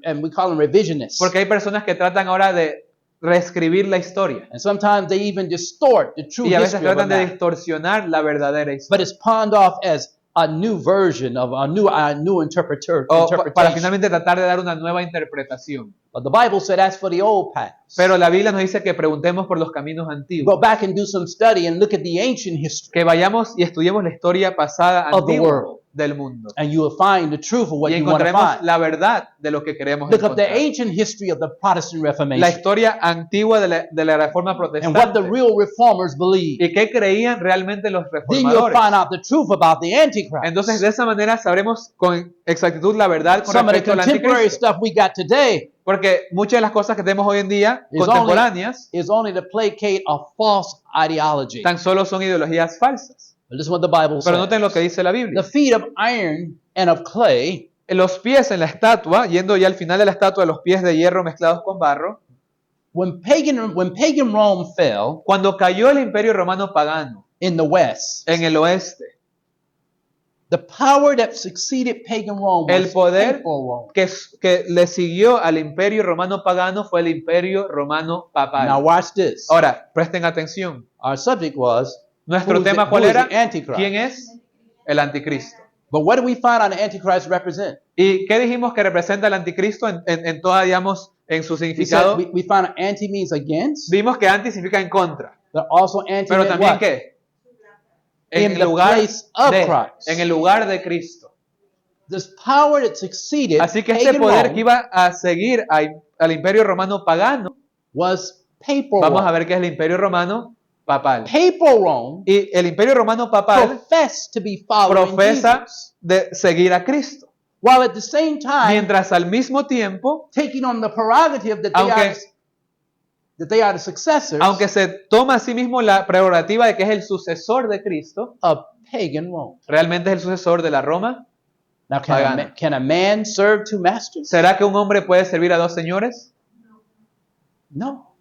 and we call them revisionists. Porque hay personas que tratan ahora de reescribir la historia And sometimes they even distort the true y a veces history of a tratan de matter. distorsionar la verdadera But historia. it's pawned off as a new version of a new interpretation. O para finalmente tratar de dar una nueva interpretación. But the Bible said that's for the old paths. Pero la Biblia nos dice que preguntemos por los caminos antiguos, Go back and do some study and look at the ancient history, que vayamos y estudiemos la historia pasada Of the antigua world. del mundo and you will find the truth of what y you want to encontremos find. la verdad de lo que queremos Look up the encontrar. ancient history of the Protestant La Reformation historia antigua de la Reforma and what the Protestante real reformers believe. y qué creían realmente los Then you'll reformadores. find out the truth about the Antichrist. Entonces, de esa manera sabremos con exactitud la verdad con Some of the respecto al contemporary anticristo. stuff we got today Porque muchas de las cosas que tenemos hoy en día, is contemporáneas, is only to placate a false ideology. tan solo son ideologías falsas. But this is what the Bible Pero says. noten lo que dice la The Biblia. feet of iron and of clay, Los pies en la estatua, yendo ya al final de la estatua, los pies de hierro mezclados con barro, when pagan Rome fell cuando cayó el imperio romano pagano in the west, en el oeste, the power that succeeded pagan Rome El was poder papal Rome. que le siguió al imperio romano pagano fue el imperio romano Now papal. watch this. Ahora, presten atención. Our subject was Nuestro who's the- tema, ¿cuál who is era? the Antichrist? ¿Quién es? El anticristo. But what do we find out the Antichrist represent? ¿Y qué dijimos que representa el anticristo en toda, digamos, en su We said significado? we find out anti means against, Vimos que anti significa en contra, but also anti pero meant también what? ¿qué? In En the lugar place of de, Christ. en el lugar de Cristo. This power that succeeded Así que este pagan poder Rome que iba a seguir al imperio romano pagano, was papal vamos a Rome. ver que es el imperio romano papal. Papal Rome Y el imperio romano papal professed to be following profesa Jesus, de seguir a Cristo, while at the same time mientras al mismo tiempo, taking on the prerogative that they are the successors aunque se toma a sí mismo la prerrogativa de que es el sucesor de Cristo, of pagan Rome. realmente es el sucesor de la Roma. Now, Pagana. can a man serve two masters? ¿Será que un hombre puede servir a dos señores? No.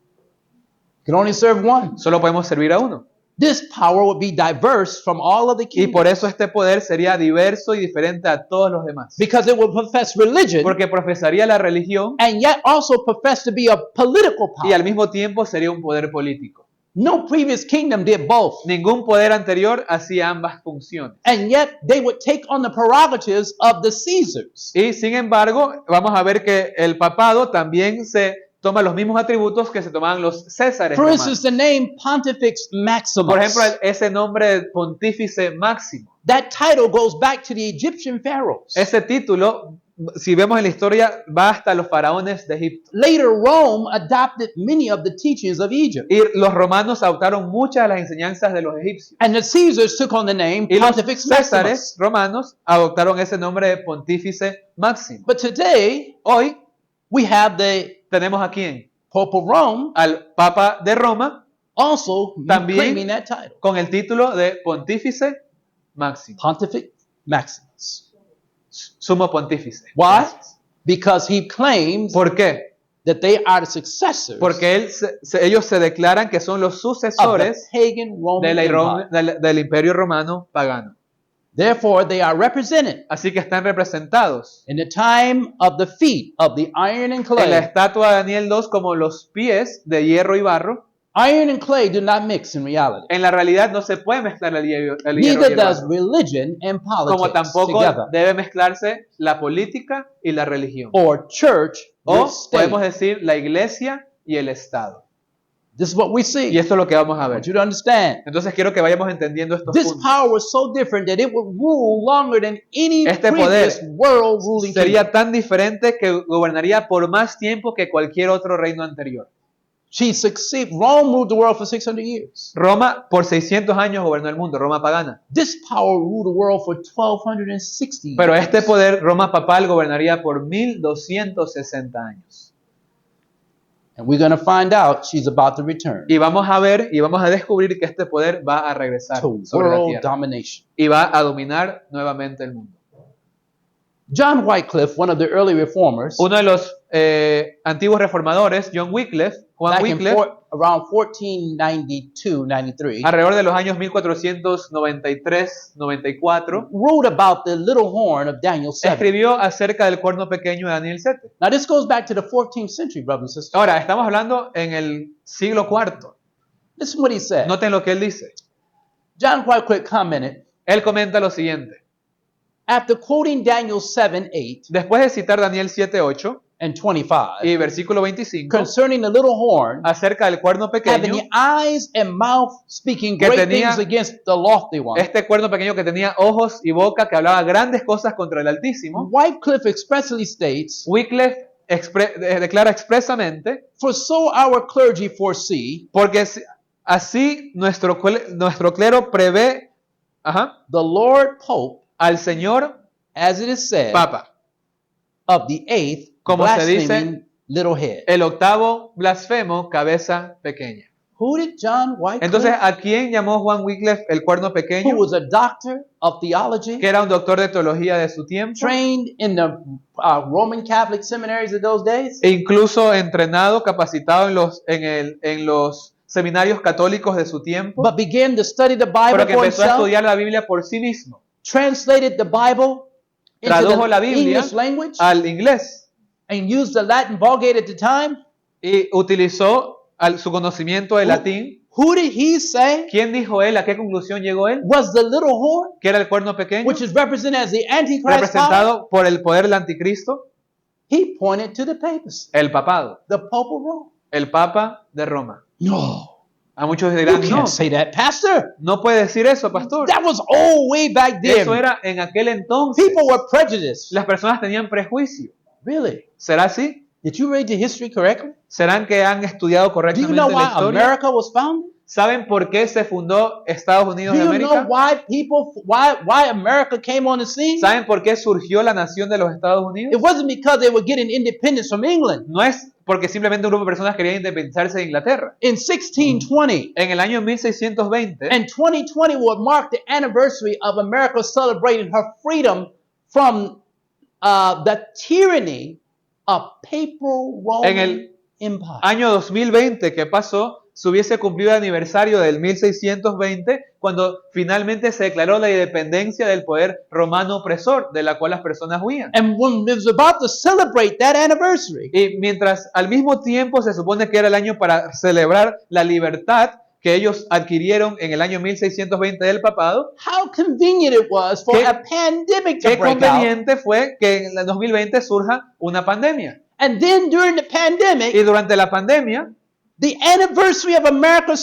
Can only serve one. Solo podemos servir a uno. This power would be diverse from all of the Y por kingdoms eso este poder sería diverso y diferente a todos los demás. because it would profess religion Porque profesaría la religión and yet also profess to be a political y al power. mismo tiempo sería un poder político. No previous kingdom did both. Ningún poder anterior hacía ambas funciones. And yet they would take on the prerogatives of the Caesars. Y sin embargo, vamos a ver que el papado también se toma los mismos atributos que se tomaban los césares For romanos. instance, the name Pontifex Maximus. Por ejemplo, ese nombre de pontífice máximo. That title goes back to the Egyptian pharaohs. Ese título, si vemos en la historia, va hasta los faraones de Egipto. Later, Rome adopted many of the teachings of Egypt. Y los romanos adoptaron muchas de las enseñanzas de los egipcios. And the Caesars took on the name Y los Pontifex Maximus. césares romanos adoptaron ese nombre de pontífice máximo. But today, Hoy we have the tenemos a quién? Pope of Rome Al Papa de Roma also También- claiming that title. con el título de pontífice máximo. Pontifex Maximus. Sumo pontífice. Why? Because he claims ¿Por qué? that they are the successors Porque ellos se declaran que son los of the sucesores pagan Roman Empire. del imperio romano pagano. Therefore, they are represented Así que están representados in the time of the feet of the iron and en la clay. estatua de Daniel 2 como los pies de hierro y barro. Iron and clay do not mix in reality. En la realidad no se puede mezclar el hierro y Neither el does barro. religion and Como politics tampoco together, debe mezclarse la política y la religión. or church O with state. podemos decir la iglesia y el Estado. This is what we Y see. esto es lo que vamos a I ver. want you to understand. Entonces quiero que vayamos entendiendo estos This puntos. power was so different that it would rule longer than any Este previous poder world ruling kingdom. Sería tan diferente que gobernaría por más tiempo que cualquier otro reino anterior. Rome ruled the world for 600 years. Roma por 600 años gobernó el mundo, Roma pagana. This power ruled the world for 1260 years. Pero este poder, Roma papal, gobernaría por 1260 años. And we're going to find out she's about to return Y vamos a ver y vamos a descubrir que este poder va a regresar to sobre la world tierra domination. y va a dominar nuevamente el mundo. John Wycliffe, one of the early reformers, Uno de los antiguos reformadores, John Wycliffe, Juan back in Wycliffe, around 1492-93, alrededor de los años 1493-94, wrote about the little horn of Daniel 7. escribió acerca del cuerno pequeño de Daniel 7. Now this goes back to the 14th century, brothers and sisters. Ahora, estamos hablando en el siglo IV. Listen what he said. Noten lo que él dice. John Wycliffe commented, Él comenta lo siguiente. after quoting Daniel 7:8 Después de citar Daniel 7:8 and 25 y versículo 25 concerning the little horn, acerca del cuerno having pequeño, the eyes and mouth speaking que great tenía- things against the lofty one, este cuerno pequeño que tenía ojos y boca, que hablaba grandes cosas contra el Altísimo, Wycliffe expressly states, Wycliffe declara expresamente, for so our clergy foresee porque así nuestro clero prevé the Lord Pope, al Señor as it is said, Papa, of the eighth como se blaspheming dice, little head. el octavo blasfemo, cabeza pequeña. Who did John Wycliffe, Entonces, ¿a quién llamó Juan Wycliffe el cuerno who pequeño? was a doctor of theology, Que era un doctor de teología de su tiempo, trained in the Roman Catholic seminaries of those days, e incluso entrenado, capacitado en los seminarios católicos de su tiempo, but began to study the Bible pero que for empezó a himself, estudiar la Biblia por sí mismo, translated the Bible into tradujo la the Biblia English language, al inglés and used the Latin Vulgate at the time. y utilizó su conocimiento de latín. Who did he say ¿Quién dijo él? ¿A qué conclusión llegó él? was the little horn, Que era el cuerno pequeño, which is represented as the Antichrist power? representado por el poder del anticristo, He pointed to the papacy, el papado, the Pope of Rome. el papa de Roma. No. A muchos You dirán, no, can't say that, Pastor. no puede decir eso, pastor. That was old way back Eso then. era en aquel entonces. People were prejudiced. Las personas tenían prejuicio. Really? ¿Será así? Did you read the history correctly? ¿Serán que han estudiado Do you correctamente know la why historia? America was founded? ¿Saben por qué se fundó Estados Unidos Do de you know América? why America came on the scene? ¿Saben por qué surgió la nación de los Estados Unidos? It wasn't because they were getting independence from England. No es porque simplemente un grupo de personas quería independizarse de Inglaterra. In 1620 En el año 1620 and 2020 will mark the anniversary of America celebrating her freedom from the tyranny of papal En Roman el Empire. año 2020 que pasó, se hubiese cumplido el aniversario del 1620, cuando finalmente se declaró la independencia del poder romano opresor, de la cual las personas huían. And when it was about to celebrate that anniversary, Y mientras al mismo tiempo se supone que era el año para celebrar la libertad que ellos adquirieron en el año 1620 del papado, how convenient it was for Qué- a pandemic to qué break out. conveniente fue que en el 2020 surja una pandemia. And then during the pandemic, Y durante la pandemia, the anniversary of America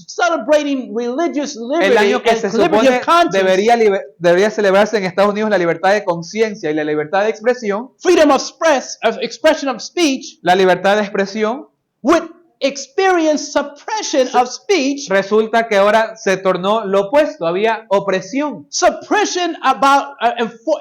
celebrating religious el liberty año que se and liberty supone of conscience, debería celebrarse en Estados Unidos la libertad de conciencia y la libertad de expresión, freedom of expression of speech, la libertad de expresión, would experience suppression of speech, resulta que ahora se tornó lo opuesto, había opresión, suppression about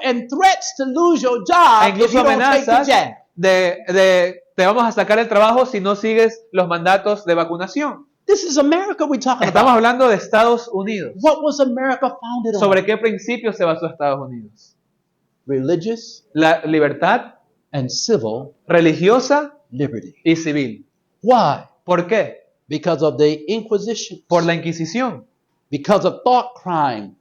and threats to lose your job e if incluso you don't take the amenazas jab. de te vamos a sacar el trabajo si no sigues los mandatos de vacunación. This is America we're talking Estamos about. hablando de Estados Unidos. What was America founded on? ¿Sobre qué principios se basó Estados Unidos? Religious La libertad and civil religiosa liberty. y civil. Why? ¿Por qué? Because of the Inquisition, Por la Inquisición, because of thought crime.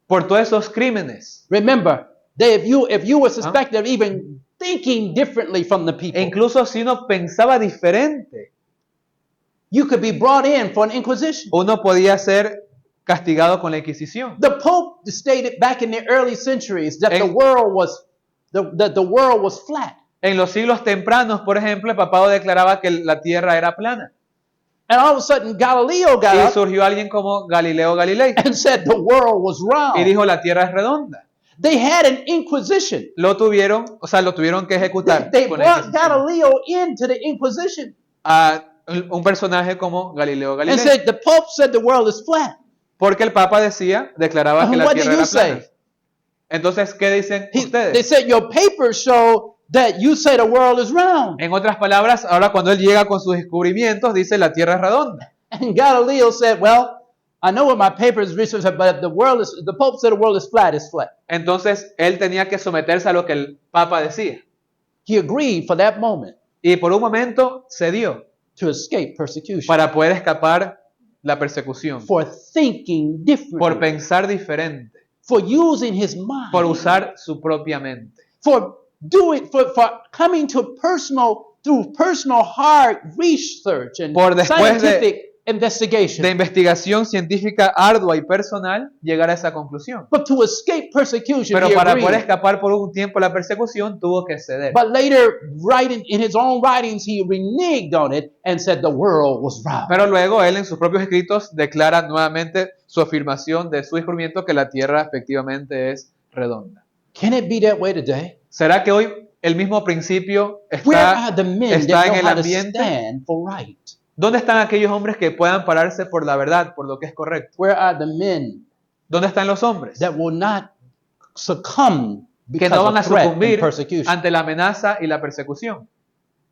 por todos esos crímenes. Remember, if you were suspected of even thinking differently from the people, E incluso si uno pensaba diferente, you could be brought in for an inquisition. uno podía ser castigado con la Inquisición. The Pope stated back in the early centuries that En- the world was flat. En los siglos tempranos, por ejemplo, el papado declaraba que la tierra era plana. And all of a sudden Galileo got Y up surgió alguien como Galileo Galilei and said the world was y round. dijo la tierra es redonda. They had an inquisition. Lo tuvieron que ejecutar They con la brought Inquisición. Galileo into the inquisition A un personaje como Galileo and Galilei. said the Pope said the world is flat. Porque el Papa declaraba que And la what did tierra you era say? plana. Entonces, ¿qué dicen They ustedes? said your papers show that you say the world is round. En otras palabras, ahora cuando él llega con sus descubrimientos, dice la tierra es redonda. And Galileo said, well, I know what my papers research, but the Pope said the world is flat, it's flat. Entonces, él tenía que someterse a lo que el Papa decía. He agreed for that moment Y por un momento cedió to escape persecution para poder escapar la persecución. for thinking Por differently, pensar diferente. for using his mind, Por usar su propia mente. for coming to through personal hard research and Por después scientific investigation. De investigación científica ardua y personal, llegar a esa conclusión. But to escape persecution, Pero he para agreed. poder escapar por un tiempo la persecución, tuvo que ceder. But later, writing in his own writings, he reneged on it and said the world was round. Pero luego él en sus propios escritos declara nuevamente su afirmación de su descubrimiento que la Tierra efectivamente es redonda. Can it be that way today? ¿Será que hoy el mismo principio Where are está, the men está that en know el how to ambiente? stand for right? ¿Dónde están aquellos hombres que puedan pararse por la verdad, por lo que es correcto? Where are the men ¿Dónde están los hombres that will not succumb que because no van a of threat and sucumbir persecution? ante la amenaza y la persecución?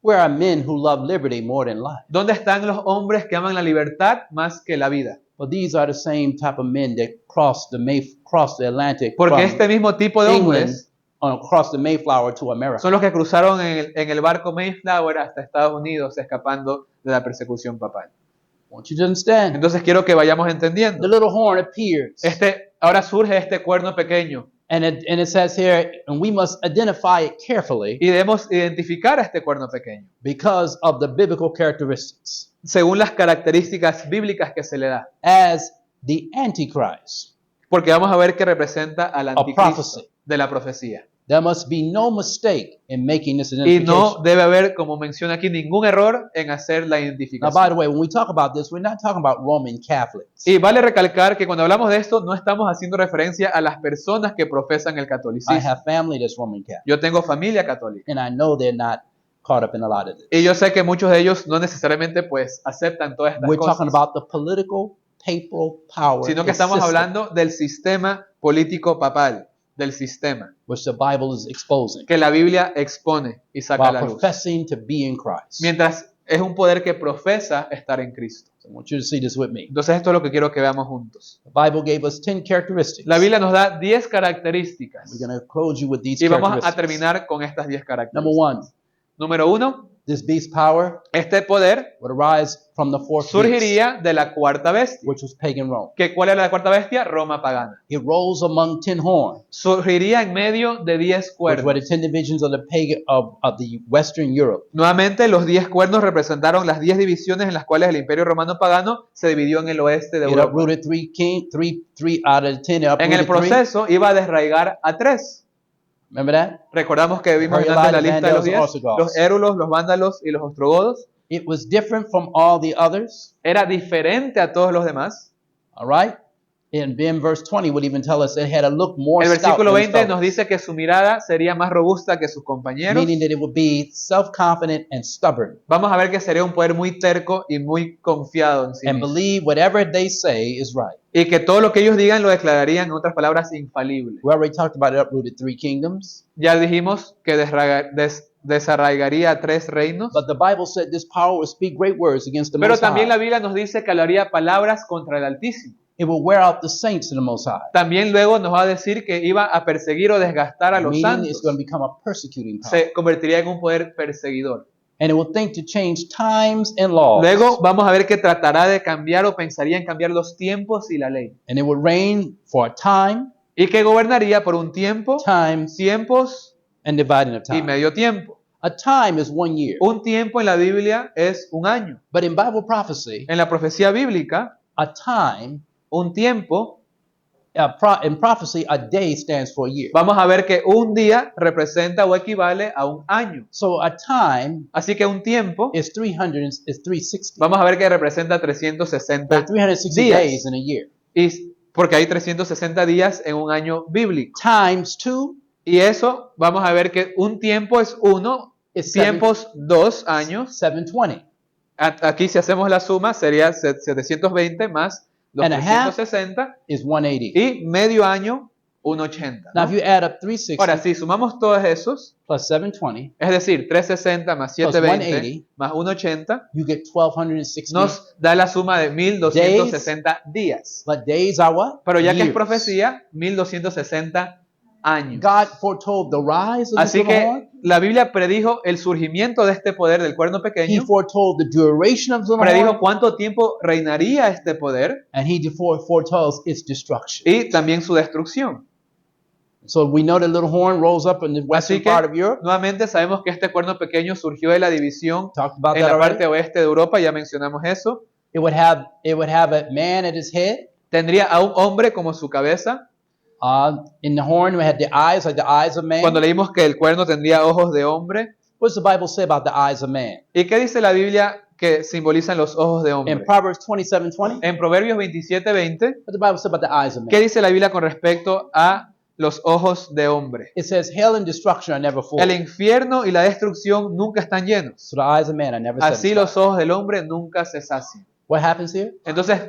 Where are men who love liberty more than life? ¿Dónde están los hombres que aman la libertad más que la vida? Well, these are the same type of men that crossed the Atlantic Porque from este mismo tipo de England hombres across the Mayflower to America. son los que cruzaron en el barco Mayflower hasta Estados Unidos escapando de la persecución papal. I want you to understand. Entonces quiero que vayamos The entendiendo. little horn appears, Ahora surge este cuerno pequeño and it says here, and we must identify it carefully y debemos identificar a este cuerno pequeño because of the biblical characteristics según las características bíblicas que se le da. as the Antichrist. Porque vamos a ver que representa al anticristo prophecy. de la profecía. There must be no mistake in making this Y identification. no debe haber, como menciona aquí, ningún error en hacer la Now, by identificación. the way, when we talk about this, we're not talking about Roman Catholics. Y vale recalcar que cuando hablamos de esto, no estamos haciendo referencia a las personas que profesan el I catolicismo. have family that's Roman Catholic, Yo tengo familia católica. and I know they're not caught up in a lot of this. Y yo sé que muchos de ellos no necesariamente pues aceptan todas estas We're talking cosas, about the political, papal power, sino que the estamos system, hablando del sistema político papal, del sistema which the Bible is exposing, que la Biblia expone y saca a while la luz. professing to be in Christ. Mientras es un poder que profesa estar en Cristo. I want you to see this with me. Entonces esto es lo que quiero que veamos juntos. The Bible gave us 10 characteristics. La Biblia nos da 10 características We're going to close you with these y vamos a characteristics. terminar con estas 10 Number características. one, Número 1, this beast power este poder would arise from the fourth beast, surgiría de la cuarta bestia. which was pagan Rome. ¿Cuál era la cuarta bestia? Roma pagana. It rose among 10 horns, Surgiría en medio de 10 which were cuernos. the 10 divisions of the pagan of the Western Europe. Nuevamente, los 10 cuernos representaron las 10 divisiones en las cuales el imperio romano pagano se dividió en el oeste de It Europa. uprooted three out of the 10. It En el uprooted three. proceso iba a desraigar a 3. Remember that? Recordamos que vimos Archelaus, antes la lista de los Vandals, 10, Ostrogoths. los érulos, los vándalos y los ostrogodos. It was different from all the others. Era diferente a todos los demás. All right? And then verse 20 would even tell us it had a look more El stout versículo than its 20 nos fellows, dice que su mirada sería más robusta que sus compañeros. meaning that it would be self-confident and stubborn Vamos a ver que sería un poder muy terco y muy confiado en sí and mismo. believe whatever they say is right. Y que todo lo que ellos digan lo declararían, en otras palabras, infalible. We already talked about it uprooted 3 kingdoms, Ya dijimos que desarraigaría a 3 reinos. but the Bible said this power would speak great words against the Pero Most también la High. Biblia nos dice que hablaría palabras contra el Altísimo. It will wear out the saints of the Most High, También luego nos va a decir que iba a perseguir o desgastar a los meaning it's santos. going to become a persecuting power. Se convertiría en un poder perseguidor. And it will think to change times and laws. Luego vamos a ver que tratará de cambiar o pensaría en cambiar los tiempos y la ley. And it will reign for a time, Y que gobernaría por un tiempo, times, tiempos and dividing of y time. medio tiempo. A time is 1 year. Un tiempo en la Biblia es un año. But in Bible prophecy, En la profecía bíblica, a time, un tiempo, in prophecy, a day stands for a year. vamos a ver que un día representa o equivale a un año. So a time Así que un tiempo, is 360. vamos a ver que representa 360 There are 360 días. days in a year. Y porque hay 360 días en un año bíblico. Times 2 Y eso, vamos a ver que un tiempo es 1, is tiempos 2 años. 720. Aquí si hacemos la suma sería 720 más los And a half 360 is 180. y medio año 180. Now, ¿no? if you add up 360 Ahora, si sumamos todos esos, plus 720, es decir, 360 más Plus 720 180, más 180, you get 1260. nos da la suma de 1260 días. But days are what? Pero ya que es Years. profecía, 1260 años. God foretold the rise of Así the que horn. la Biblia predijo el surgimiento de este poder del cuerno He pequeño, foretold the duration of the predijo horn, cuánto tiempo reinaría este poder and he foretells its destruction. y también su destrucción. So we know the little horn rose up in the western Así que part of Europe. nuevamente sabemos que este cuerno pequeño surgió de la división Talked about en that la already. parte oeste de Europa, ya mencionamos eso. It would have a man at his head. Tendría a un hombre como su cabeza. In the horn, we had the eyes like the eyes of man. Cuando leímos que el cuerno tendría ojos de hombre. What does the Bible say about the eyes of man? ¿Y qué dice la Biblia que simbolizan los ojos de In hombre? Proverbs 27:20, En Proverbios 27:20, what the Bible say about the eyes of ¿qué man? dice la Biblia con respecto a los ojos de hombre? It says, "Hell and destruction are never full." El infierno y la destrucción nunca están llenos. So the eyes of man are never Así satisfied. los ojos del hombre nunca se sacian. What happens here? Entonces,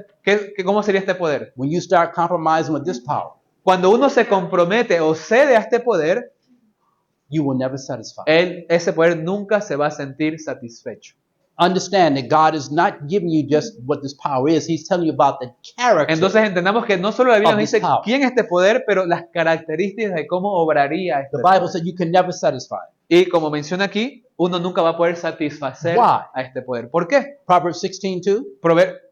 ¿cómo sería este poder? When you start compromising with this power, Cuando uno se compromete o cede a este poder, you will never satisfy. ese poder nunca se va a sentir satisfecho. Understand that God is not giving you just what this power is. He's telling you about the character. Entonces entendamos que no solo la Biblia Of nos this dice power. quién es este poder, pero las características de cómo obraría este The poder. Bible said you can never satisfy. Y como menciona aquí, uno nunca va a poder satisfacer Why? a este poder. ¿Por qué? Proverbs 16:2,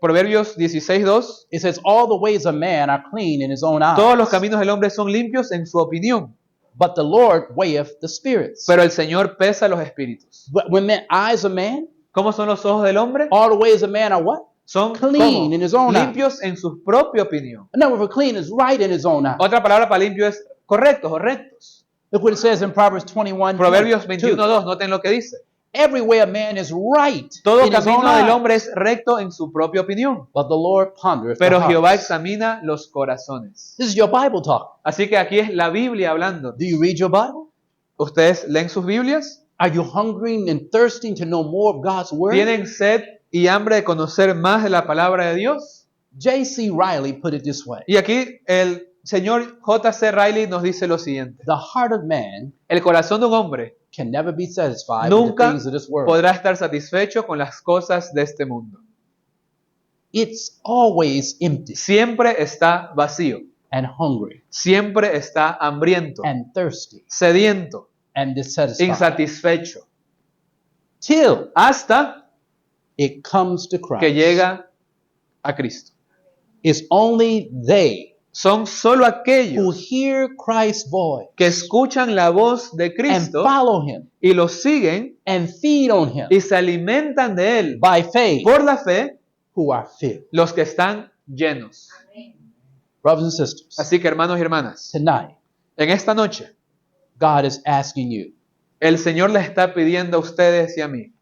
Proverbios 16:2. it says, "All the ways of man are clean in his own eyes, Todos los caminos del hombre son limpios en su opinión, but the Lord weigheth the spirits." pero el Señor pesa los espíritus. When eyes of man, ¿Cómo son los ojos del hombre? all the ways of man are what? Son Clean ¿cómo? in his own eyes. Limpios en su propia opinión. Another word for clean is right in his own eyes. Otra palabra para limpio es correctos o rectos. Look what it says in Proverbs 21. Proverbios 2. 21:2, noten lo que dice. Every way a man is right Todo in his own camino del eyes, hombre es recto en su propia opinión, but the Lord pondereth the pero Jehová hearts. examina los corazones. This is your Bible talk. Así que aquí es la Biblia hablando. Do you read your Bible? ¿Ustedes leen sus Biblias? Are you hungering and thirsting to know more of God's word? ¿Tienen sed y hambre de conocer más de la palabra de Dios? J.C. Riley put it this way. Y aquí el señor J.C. Riley nos dice lo siguiente. The heart of man El corazón de un hombre can never be satisfied with the nunca things of this world. podrá estar satisfecho con las cosas de este mundo. It's always empty Siempre está vacío, and hungry siempre está hambriento, and thirsty sediento, and dissatisfied insatisfecho, till hasta it comes to Christ. que llega a Cristo. It's only they Son solo who aquellos hear Christ's voice que escuchan la voz de and Cristo follow him y lo siguen and feed on him y se alimentan de Él by faith por la fe, who are filled. los que están llenos. Brothers and sisters, Así que hermanos y hermanas, tonight en esta noche God is asking you el Señor les está pidiendo a ustedes y a mí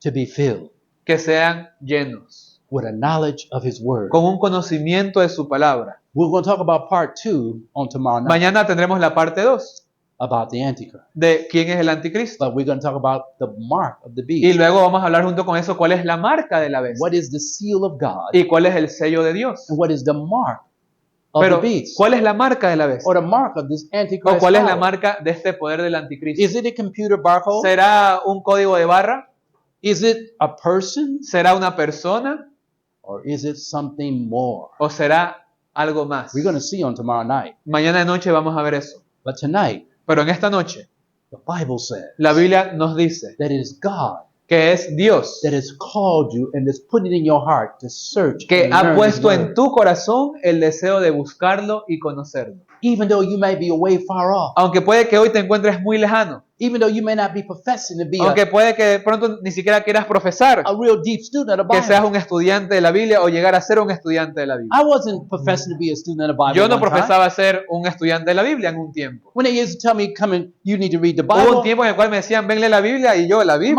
to be filled que sean llenos with a knowledge of his word. con un conocimiento de su palabra. We're going to talk about part 2 on tomorrow night Mañana tendremos la parte 2 about the Antichrist. de quién es el anticristo. But we're going to talk about the mark of the Y beast. luego vamos a hablar junto con eso cuál es la marca de la bestia What is the seal of God y cuál es el sello de Dios. and what is the mark of Pero, the beast ¿cuál es la marca de la or bestia? the mark of this ¿O Antichrist cuál es la power? marca de este poder del anticristo? Is it a computer barcode? ¿Será un código de barra? Is it a person? ¿Será una persona? Or is it something more? ¿O será algo más? We're going to see on tomorrow night. Mañana de noche vamos a ver eso. But tonight, Pero en esta noche, the Bible says la Biblia nos dice that it is God que es Dios that has called you and has put it in your heart to search que and ha learn His puesto en word. tu corazón el deseo de buscarlo y conocerlo. Even though you may be away far off, Aunque puede que hoy te encuentres muy lejano, even though you may not be professing to be aunque puede que de pronto ni siquiera quieras profesar a real deep student of the que seas Bible. un estudiante de la Biblia o llegar a ser un estudiante de la Biblia. I wasn't professing to be a student of the Bible. Yo no one time. profesaba ser un estudiante de la Biblia en un tiempo. When they used to tell me, "Come and you need to read the Hubo Bible," un tiempo en el cual me decían, ven lee la Biblia, y yo la Biblia.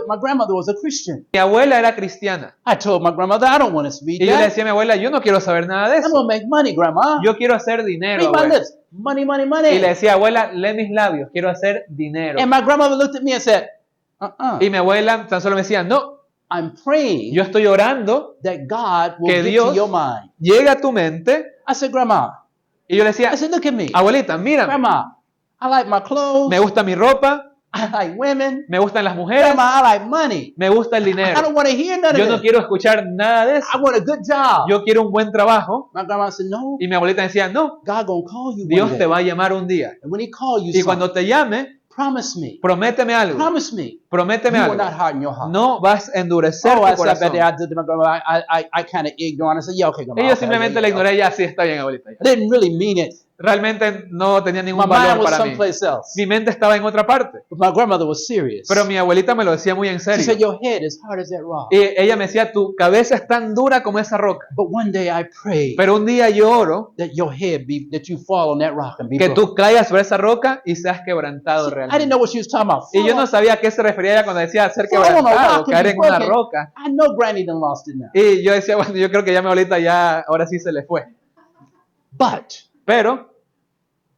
my grandmother was a Christian. Mi abuela era cristiana. I told my grandmother, "I don't want to read Y yo le that. decía a mi abuela, yo no quiero saber nada de I'm eso. gonna make money, Grandma. Yo quiero hacer dinero, Read my abuela. lips, money, money, Y money." le decía, abuela, lee mis labios, quiero hacer dinero. And my grandmother looked at me and said, Y mi abuela tan solo me decía, no, "I'm praying yo estoy orando, that God will que get to Dios your mind." llega a tu mente. I said, "Grandma," Y yo le decía, I said, "Look at me, abuelita, mira, Grandma. I like my clothes. me gusta mi ropa, I like women. me gustan las mujeres, Grandma, I like money. me gusta el I dinero. don't want to hear none Yo of no this. quiero escuchar nada de eso. I want a good job." Yo quiero un buen trabajo. My grandma said, "No, Y mi abuelita decía, no, God gonna call you Dios one te day. va a llamar un día. And when He call you, Y cuando te llame, promise me, prométeme algo. promise me, Prométeme you will algo. not harden your heart." No vas a endurecer Oh, I tu said, "I bet corazón. I did to my grandma. I kind of ignorant." I said, "Yeah, okay, grandma." Y yo okay, simplemente yeah, la yeah, ignoré, ya, sí, está bien, abuelita. ya. I didn't really mean it. Realmente no tenía My ningún mind valor was para mí. someplace else. Mi mente estaba en otra parte. But my grandmother was serious. Pero mi abuelita me lo decía muy en She said, serio. "Your head is hard as that rock." Y ella me decía, tu cabeza es tan dura como esa roca. But one day I prayed Pero un día yo oro that your head be, that you fall on that rock and be que broken. tú caigas sobre esa roca y seas quebrantado I didn't realmente. know what she was talking about. Y yo no sabía a qué se refería ella cuando decía ser Fall on a quebrantado, rock and caer be en una broken. roca. I know Granny done lost it now. Y yo decía, bueno, yo creo que ya mi abuelita ya, ahora sí se le fue. But Pero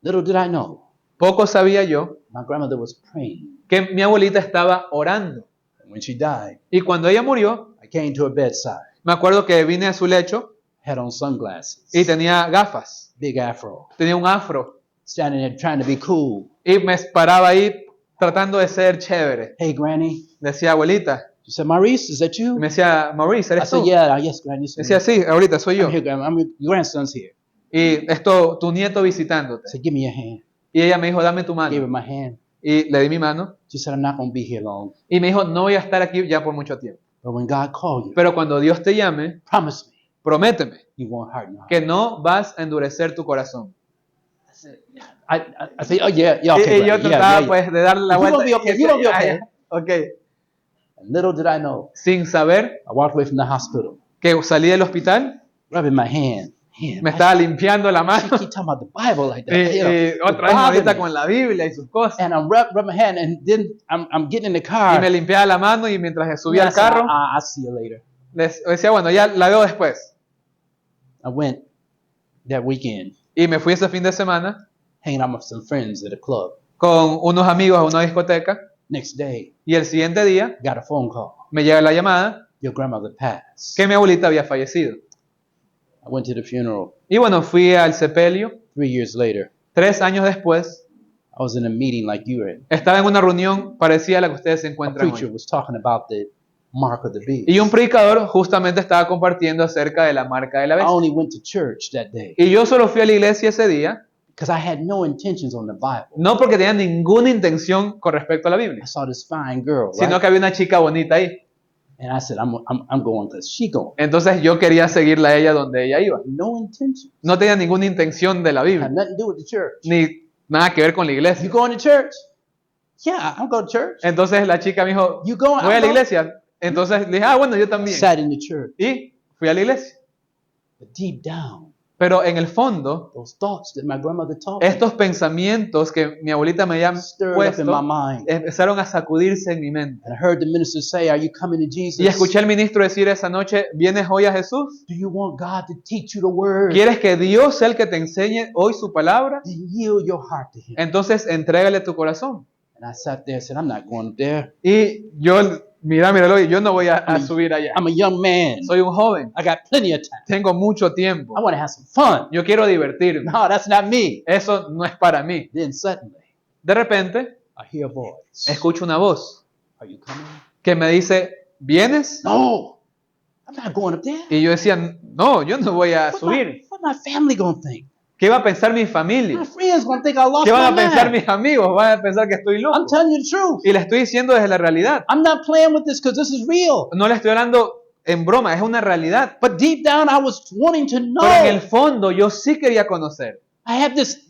little did I know, poco sabía yo my grandmother was praying. que mi abuelita estaba orando. And when she died, Y cuando ella murió, I came to her bedside, me acuerdo que vine a su lecho had on sunglasses, y tenía gafas, big afro, tenía un afro standing there trying to be cool. y me paraba ahí tratando de ser chévere. "Hey, Granny." Decía, abuelita. She said, "Maurice, is that Y you?" me decía, Maurice, I ¿eres said, tú? "Yeah, yes, Granny. It's me. Decía, sí, abuelita, soy yo. I'm here, Grandma. Your grandson's here." Y esto, tu nieto I visitándote. said, "Give me your hand." Y ella me dijo, dame tu I gave her mano. my hand. Y le di mi mano. She said, "I'm not going to be here long. Y me dijo, no voy a estar aquí ya por mucho tiempo. But when God called you, Pero cuando Dios te llame, promise me prométeme you won't harden your heart." que no vas a endurecer tu corazón. I said, "Oh, yeah, yeah, okay, Y yo Granny. Yeah, trataba yeah, yeah." pues de darle la You vuelta. gonna be okay, y you gonna be decía, okay. "Ah, ya, ok." And little did I know, Sin saber I walked away from the hospital, que salí del hospital rubbing my hand. Man, Me estaba limpiando la she mano. keep talking about the Bible like that. Y, You know, y it otra vez bothered ahorita me. con la Biblia y sus cosas. And I'm rubbing my hand, and then I'm getting in the Y car. me limpiaba la mano y mientras And subía I al said, carro, I'll see you later. les decía, bueno, ya la veo después. I went that weekend, Y me fui ese fin de semana hanging out with some friends at a club. con unos amigos a una discoteca. Next day, Y el siguiente día got a phone call. me llega la llamada Your grandmother passed. que mi abuelita había fallecido. I went to the funeral. Y bueno, fui al sepelio. 3 years later, 3 años después, I was in a meeting like you were in. estaba en una reunión parecida a la que ustedes se A encuentran preacher hoy. was talking about the mark of the beast. Y un predicador justamente estaba compartiendo acerca de la marca de la I bestia. only went to church that day Y yo solo fui a la iglesia ese día, because I had no intentions on the Bible. no porque tenía ninguna intención con respecto a la Biblia, I saw this fine girl, sino right? que había una chica bonita ahí. And I said, I'm going because she going. Entonces yo quería seguirla a ella donde ella iba. No intention. No tenía ninguna intención de la Had Biblia, nothing to do with the church. ni nada que ver con la You iglesia. going to church? Yeah, I'm going to church. Entonces la chica me dijo, You going? voy a I'm la going. iglesia. Entonces le dije, ah, bueno, yo también. Sat in the church. Y fui a la iglesia. But deep down, Pero en el fondo, those thoughts that my grandmother taught me estos pensamientos que mi abuelita me había stirred up in my puesto mind. empezaron a sacudirse en mi mente. And I heard the minister say, are you coming to Jesus? Y escuché al ministro decir esa noche, ¿vienes hoy a Jesús? Do you want God to teach you the word? ¿Quieres que Dios sea el que te enseñe hoy su palabra? Then yield your heart to him. Entonces entrégale tu corazón. And I sat there and said, I'm not going up there. Y yo, míralo, yo no voy a subir allá. I'm a young man. Soy un joven, I got plenty of time. tengo mucho tiempo. I want to have some fun. Yo quiero divertirme. No, that's not me. Eso no es para mí. Then suddenly, De repente, I hear a voice. escucho una voz Are you coming? que me dice, ¿vienes? No, I'm not going up there. Y yo decía, no, yo no voy a What subir. my family going to think? ¿Qué va a pensar mi familia? My friends going to think I lost ¿Qué van a my pensar mind. mis amigos? Van a pensar que estoy I'm loco. telling you the truth. Y le estoy diciendo desde la realidad. I'm not playing with this because this is real. No le estoy hablando en broma, es una realidad. But deep down, I was wanting to Pero en el know. fondo yo sí quería conocer. I have this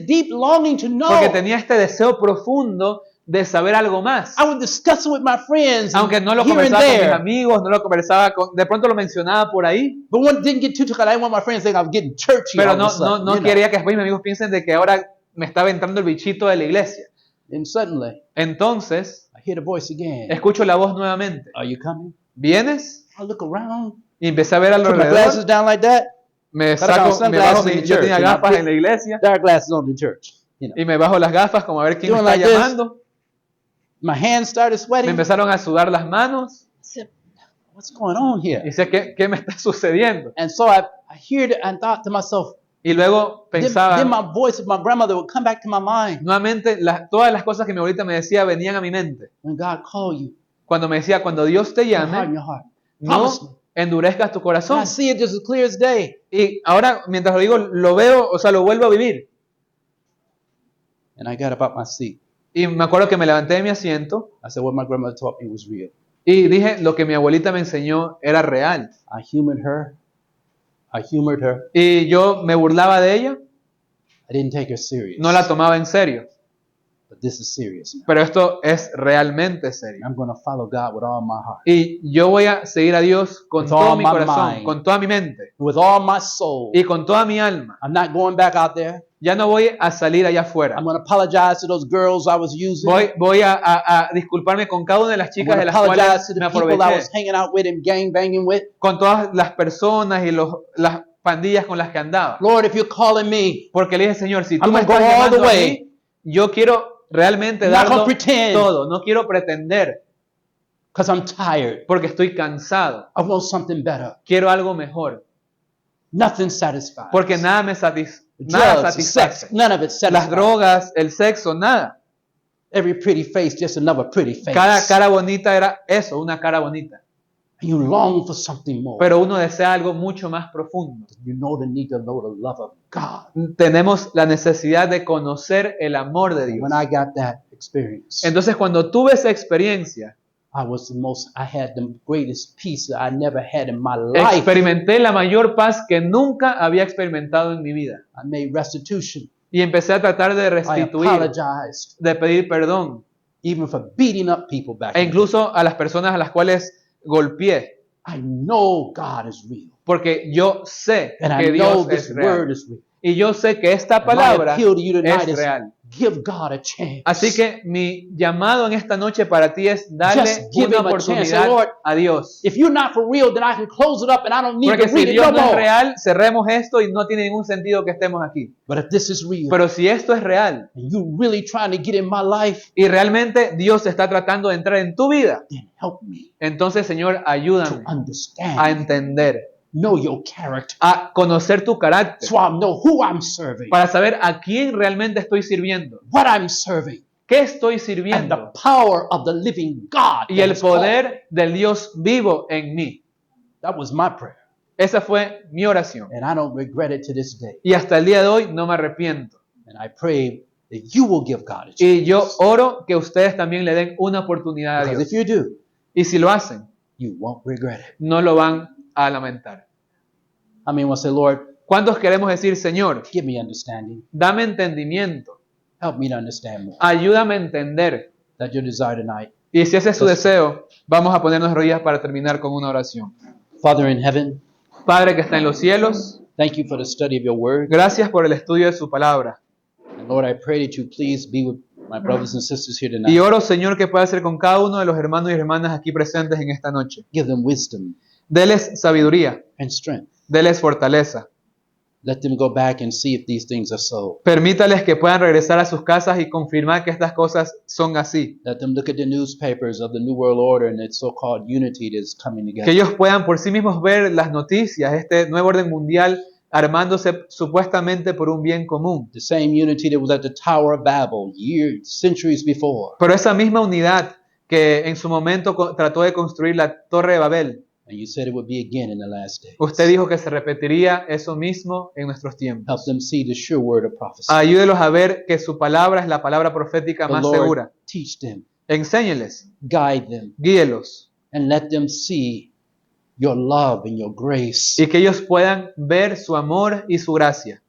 deep longing to know. Porque tenía este deseo profundo de saber algo más. I would discuss it with my friends. Aunque no lo here and conversaba con mis there. amigos, no lo conversaba con, de pronto lo mencionaba por ahí, But one didn't get too because I didn't want my friends to think I was getting churchy. pero all no, of a sudden, no you know. quería que después mis amigos piensen de que ahora me estaba entrando el bichito de la iglesia. And suddenly, Entonces, I hear the voice again. escucho la voz nuevamente. Are you coming? ¿Vienes? I look around. Y empecé a ver Put my glasses alrededor. down like that. Me But I got saco, me bajo sunglasses in the yo tenía church, you know. gafas en la iglesia Dark glasses on in church. You know. y me bajo las gafas como a ver quién me Doing está like this. llamando. My hands started Me sweating. I empezaron a sudar las manos said, what's going on y here? decía, ¿qué me está sucediendo? And so I heard it and thought to myself, Y luego pensaba, then my voice of my grandmother would come back to my mind. nuevamente, todas las cosas que mi abuelita me decía venían a mi mente. When God called you, Cuando me decía, cuando Dios te harden llame, your heart. Promise me. no endurezcas tu And corazón. I see it just as clear as day. Y ahora, mientras lo digo, lo veo, o sea, lo vuelvo a vivir. And I got up out my seat. Y me acuerdo que me levanté de mi asiento I said, what my grandmother taught me was real. y dije, lo que mi abuelita me enseñó era real. I humored her. Y yo me burlaba de ella, I didn't take her serious. no la tomaba en serio. But this is serious. Pero esto es realmente serio. I'm going to follow God with all my heart, Y yo voy a seguir a Dios con With todo all mi my corazón, mind. con toda mi mente with all my soul. y con toda mi alma. I'm not going back out there. Ya no voy a salir allá afuera. I'm going to apologize to those girls I was using. Voy a disculparme con cada una de las I'm chicas going de to las apologize cuales to the me people I was aproveché. hanging out with and gang banging with. Con todas las personas y las pandillas con las que andaba. Lord, if you're calling me, Porque le dije, Señor, si tú I'm me gonna estás go all the llamando a way. mí, yo quiero realmente I'm not darlo gonna pretend. todo. No quiero pretender because I'm tired. porque estoy cansado. I want something better. Quiero algo mejor. Nothing satisfies. Porque nada sex, sex, none of it Las satisfies. drogas, el sexo, nada. Every pretty face, just another pretty face. Cada cara bonita era eso, una cara bonita. And you long for something more. Pero uno desea algo mucho más profundo. You know the need to know the love of God. Tenemos la necesidad de conocer el amor de Dios. When I got that experience, Entonces, cuando tuve esa experiencia, I had the greatest peace that I never had in my life. experimenté la mayor paz que nunca había experimentado en mi vida. I made restitution. Y empecé a tratar de I restituir, apologized, de pedir perdón, even for beating up people back e then. incluso a las personas a las cuales golpeé. I know God is real. Porque yo sé And que I know Dios this es word real. is real. Y yo sé que esta And my palabra appeal to you tonight es is real. give God a chance. Así que mi llamado en esta noche para ti es darle Just give una him a chance. Say, oportunidad Lord, a Dios. if you're not for real, then I can close it up and I don't need Porque to si read it Dios no no es more. real, cerremos esto y no tiene ningún sentido que estemos aquí. But if this is real, Pero si esto es real and you really trying to get in my life, y realmente Dios está tratando de entrar en tu vida, then help me entonces Señor, to ayúdame a understand, entender, know your character, a conocer tu carácter, so I know who I'm serving, para saber a quién realmente estoy sirviendo, what I'm serving, qué estoy and the sirviendo power of the living God. y that el has called. poder del Dios vivo en mí. That was my prayer, Esa fue mi oración. and I don't regret it to this day. Y hasta el día de hoy no me arrepiento. And I pray that you will give God a chance. Y yo oro que ustedes también le den una oportunidad a Because Dios. if you do, Y si lo hacen, you won't regret it. no lo van a lamentar. I mean, we'll say, Lord, ¿Cuántos queremos decir, Señor, give me understanding. dame entendimiento, Help me to understand more. ayúdame a entender? That your desire tonight. Y si ese es su deseo, vamos a ponernos de rodillas para terminar con una oración. Father in heaven, Padre que está en los cielos, thank you for the study of your word. gracias por el estudio de su palabra. And Lord, I pray that you please be with my brothers and sisters here Y tonight. oro, Señor, que pueda ser con cada uno de los hermanos y hermanas aquí presentes en esta noche. Give them wisdom Deles sabiduría, and strength. deles fortaleza. Let them go back and see if these things are so. Permítales que puedan regresar a sus casas y confirmar que estas cosas son así. Let them look at the newspapers of the New World Order and its so-called unity that is coming Que together. ellos puedan por sí mismos ver las noticias, este nuevo orden mundial armándose supuestamente por un bien común. The same unity that was at the Tower of Babel centuries before. Pero esa misma unidad que en su momento trató de construir la Torre de Babel, And you said it would be again in the last days. usted dijo que se repetiría eso mismo en nuestros Help tiempos. them see the sure word of prophecy. Ayúdelos a ver que su palabra es la palabra profética But más Lord, segura. teach them, Enséñeles, guide them, guíelos, and let them see your love and your grace, y que ellos puedan ver su amor y su gracia.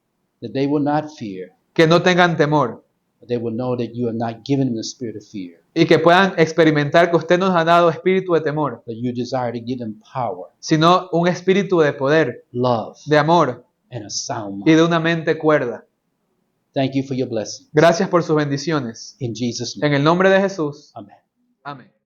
that they will not fear, Que no tengan temor but they will know that you have not given them the spirit of fear, y que puedan experimentar que usted nos ha dado espíritu de temor, but you desire to give them power, sino un espíritu de poder, love, de amor and a sound y mind. de una mente cuerda. Thank you for your blessing. Gracias por sus bendiciones. In Jesus' name, En el nombre de Jesús. amen. Amén.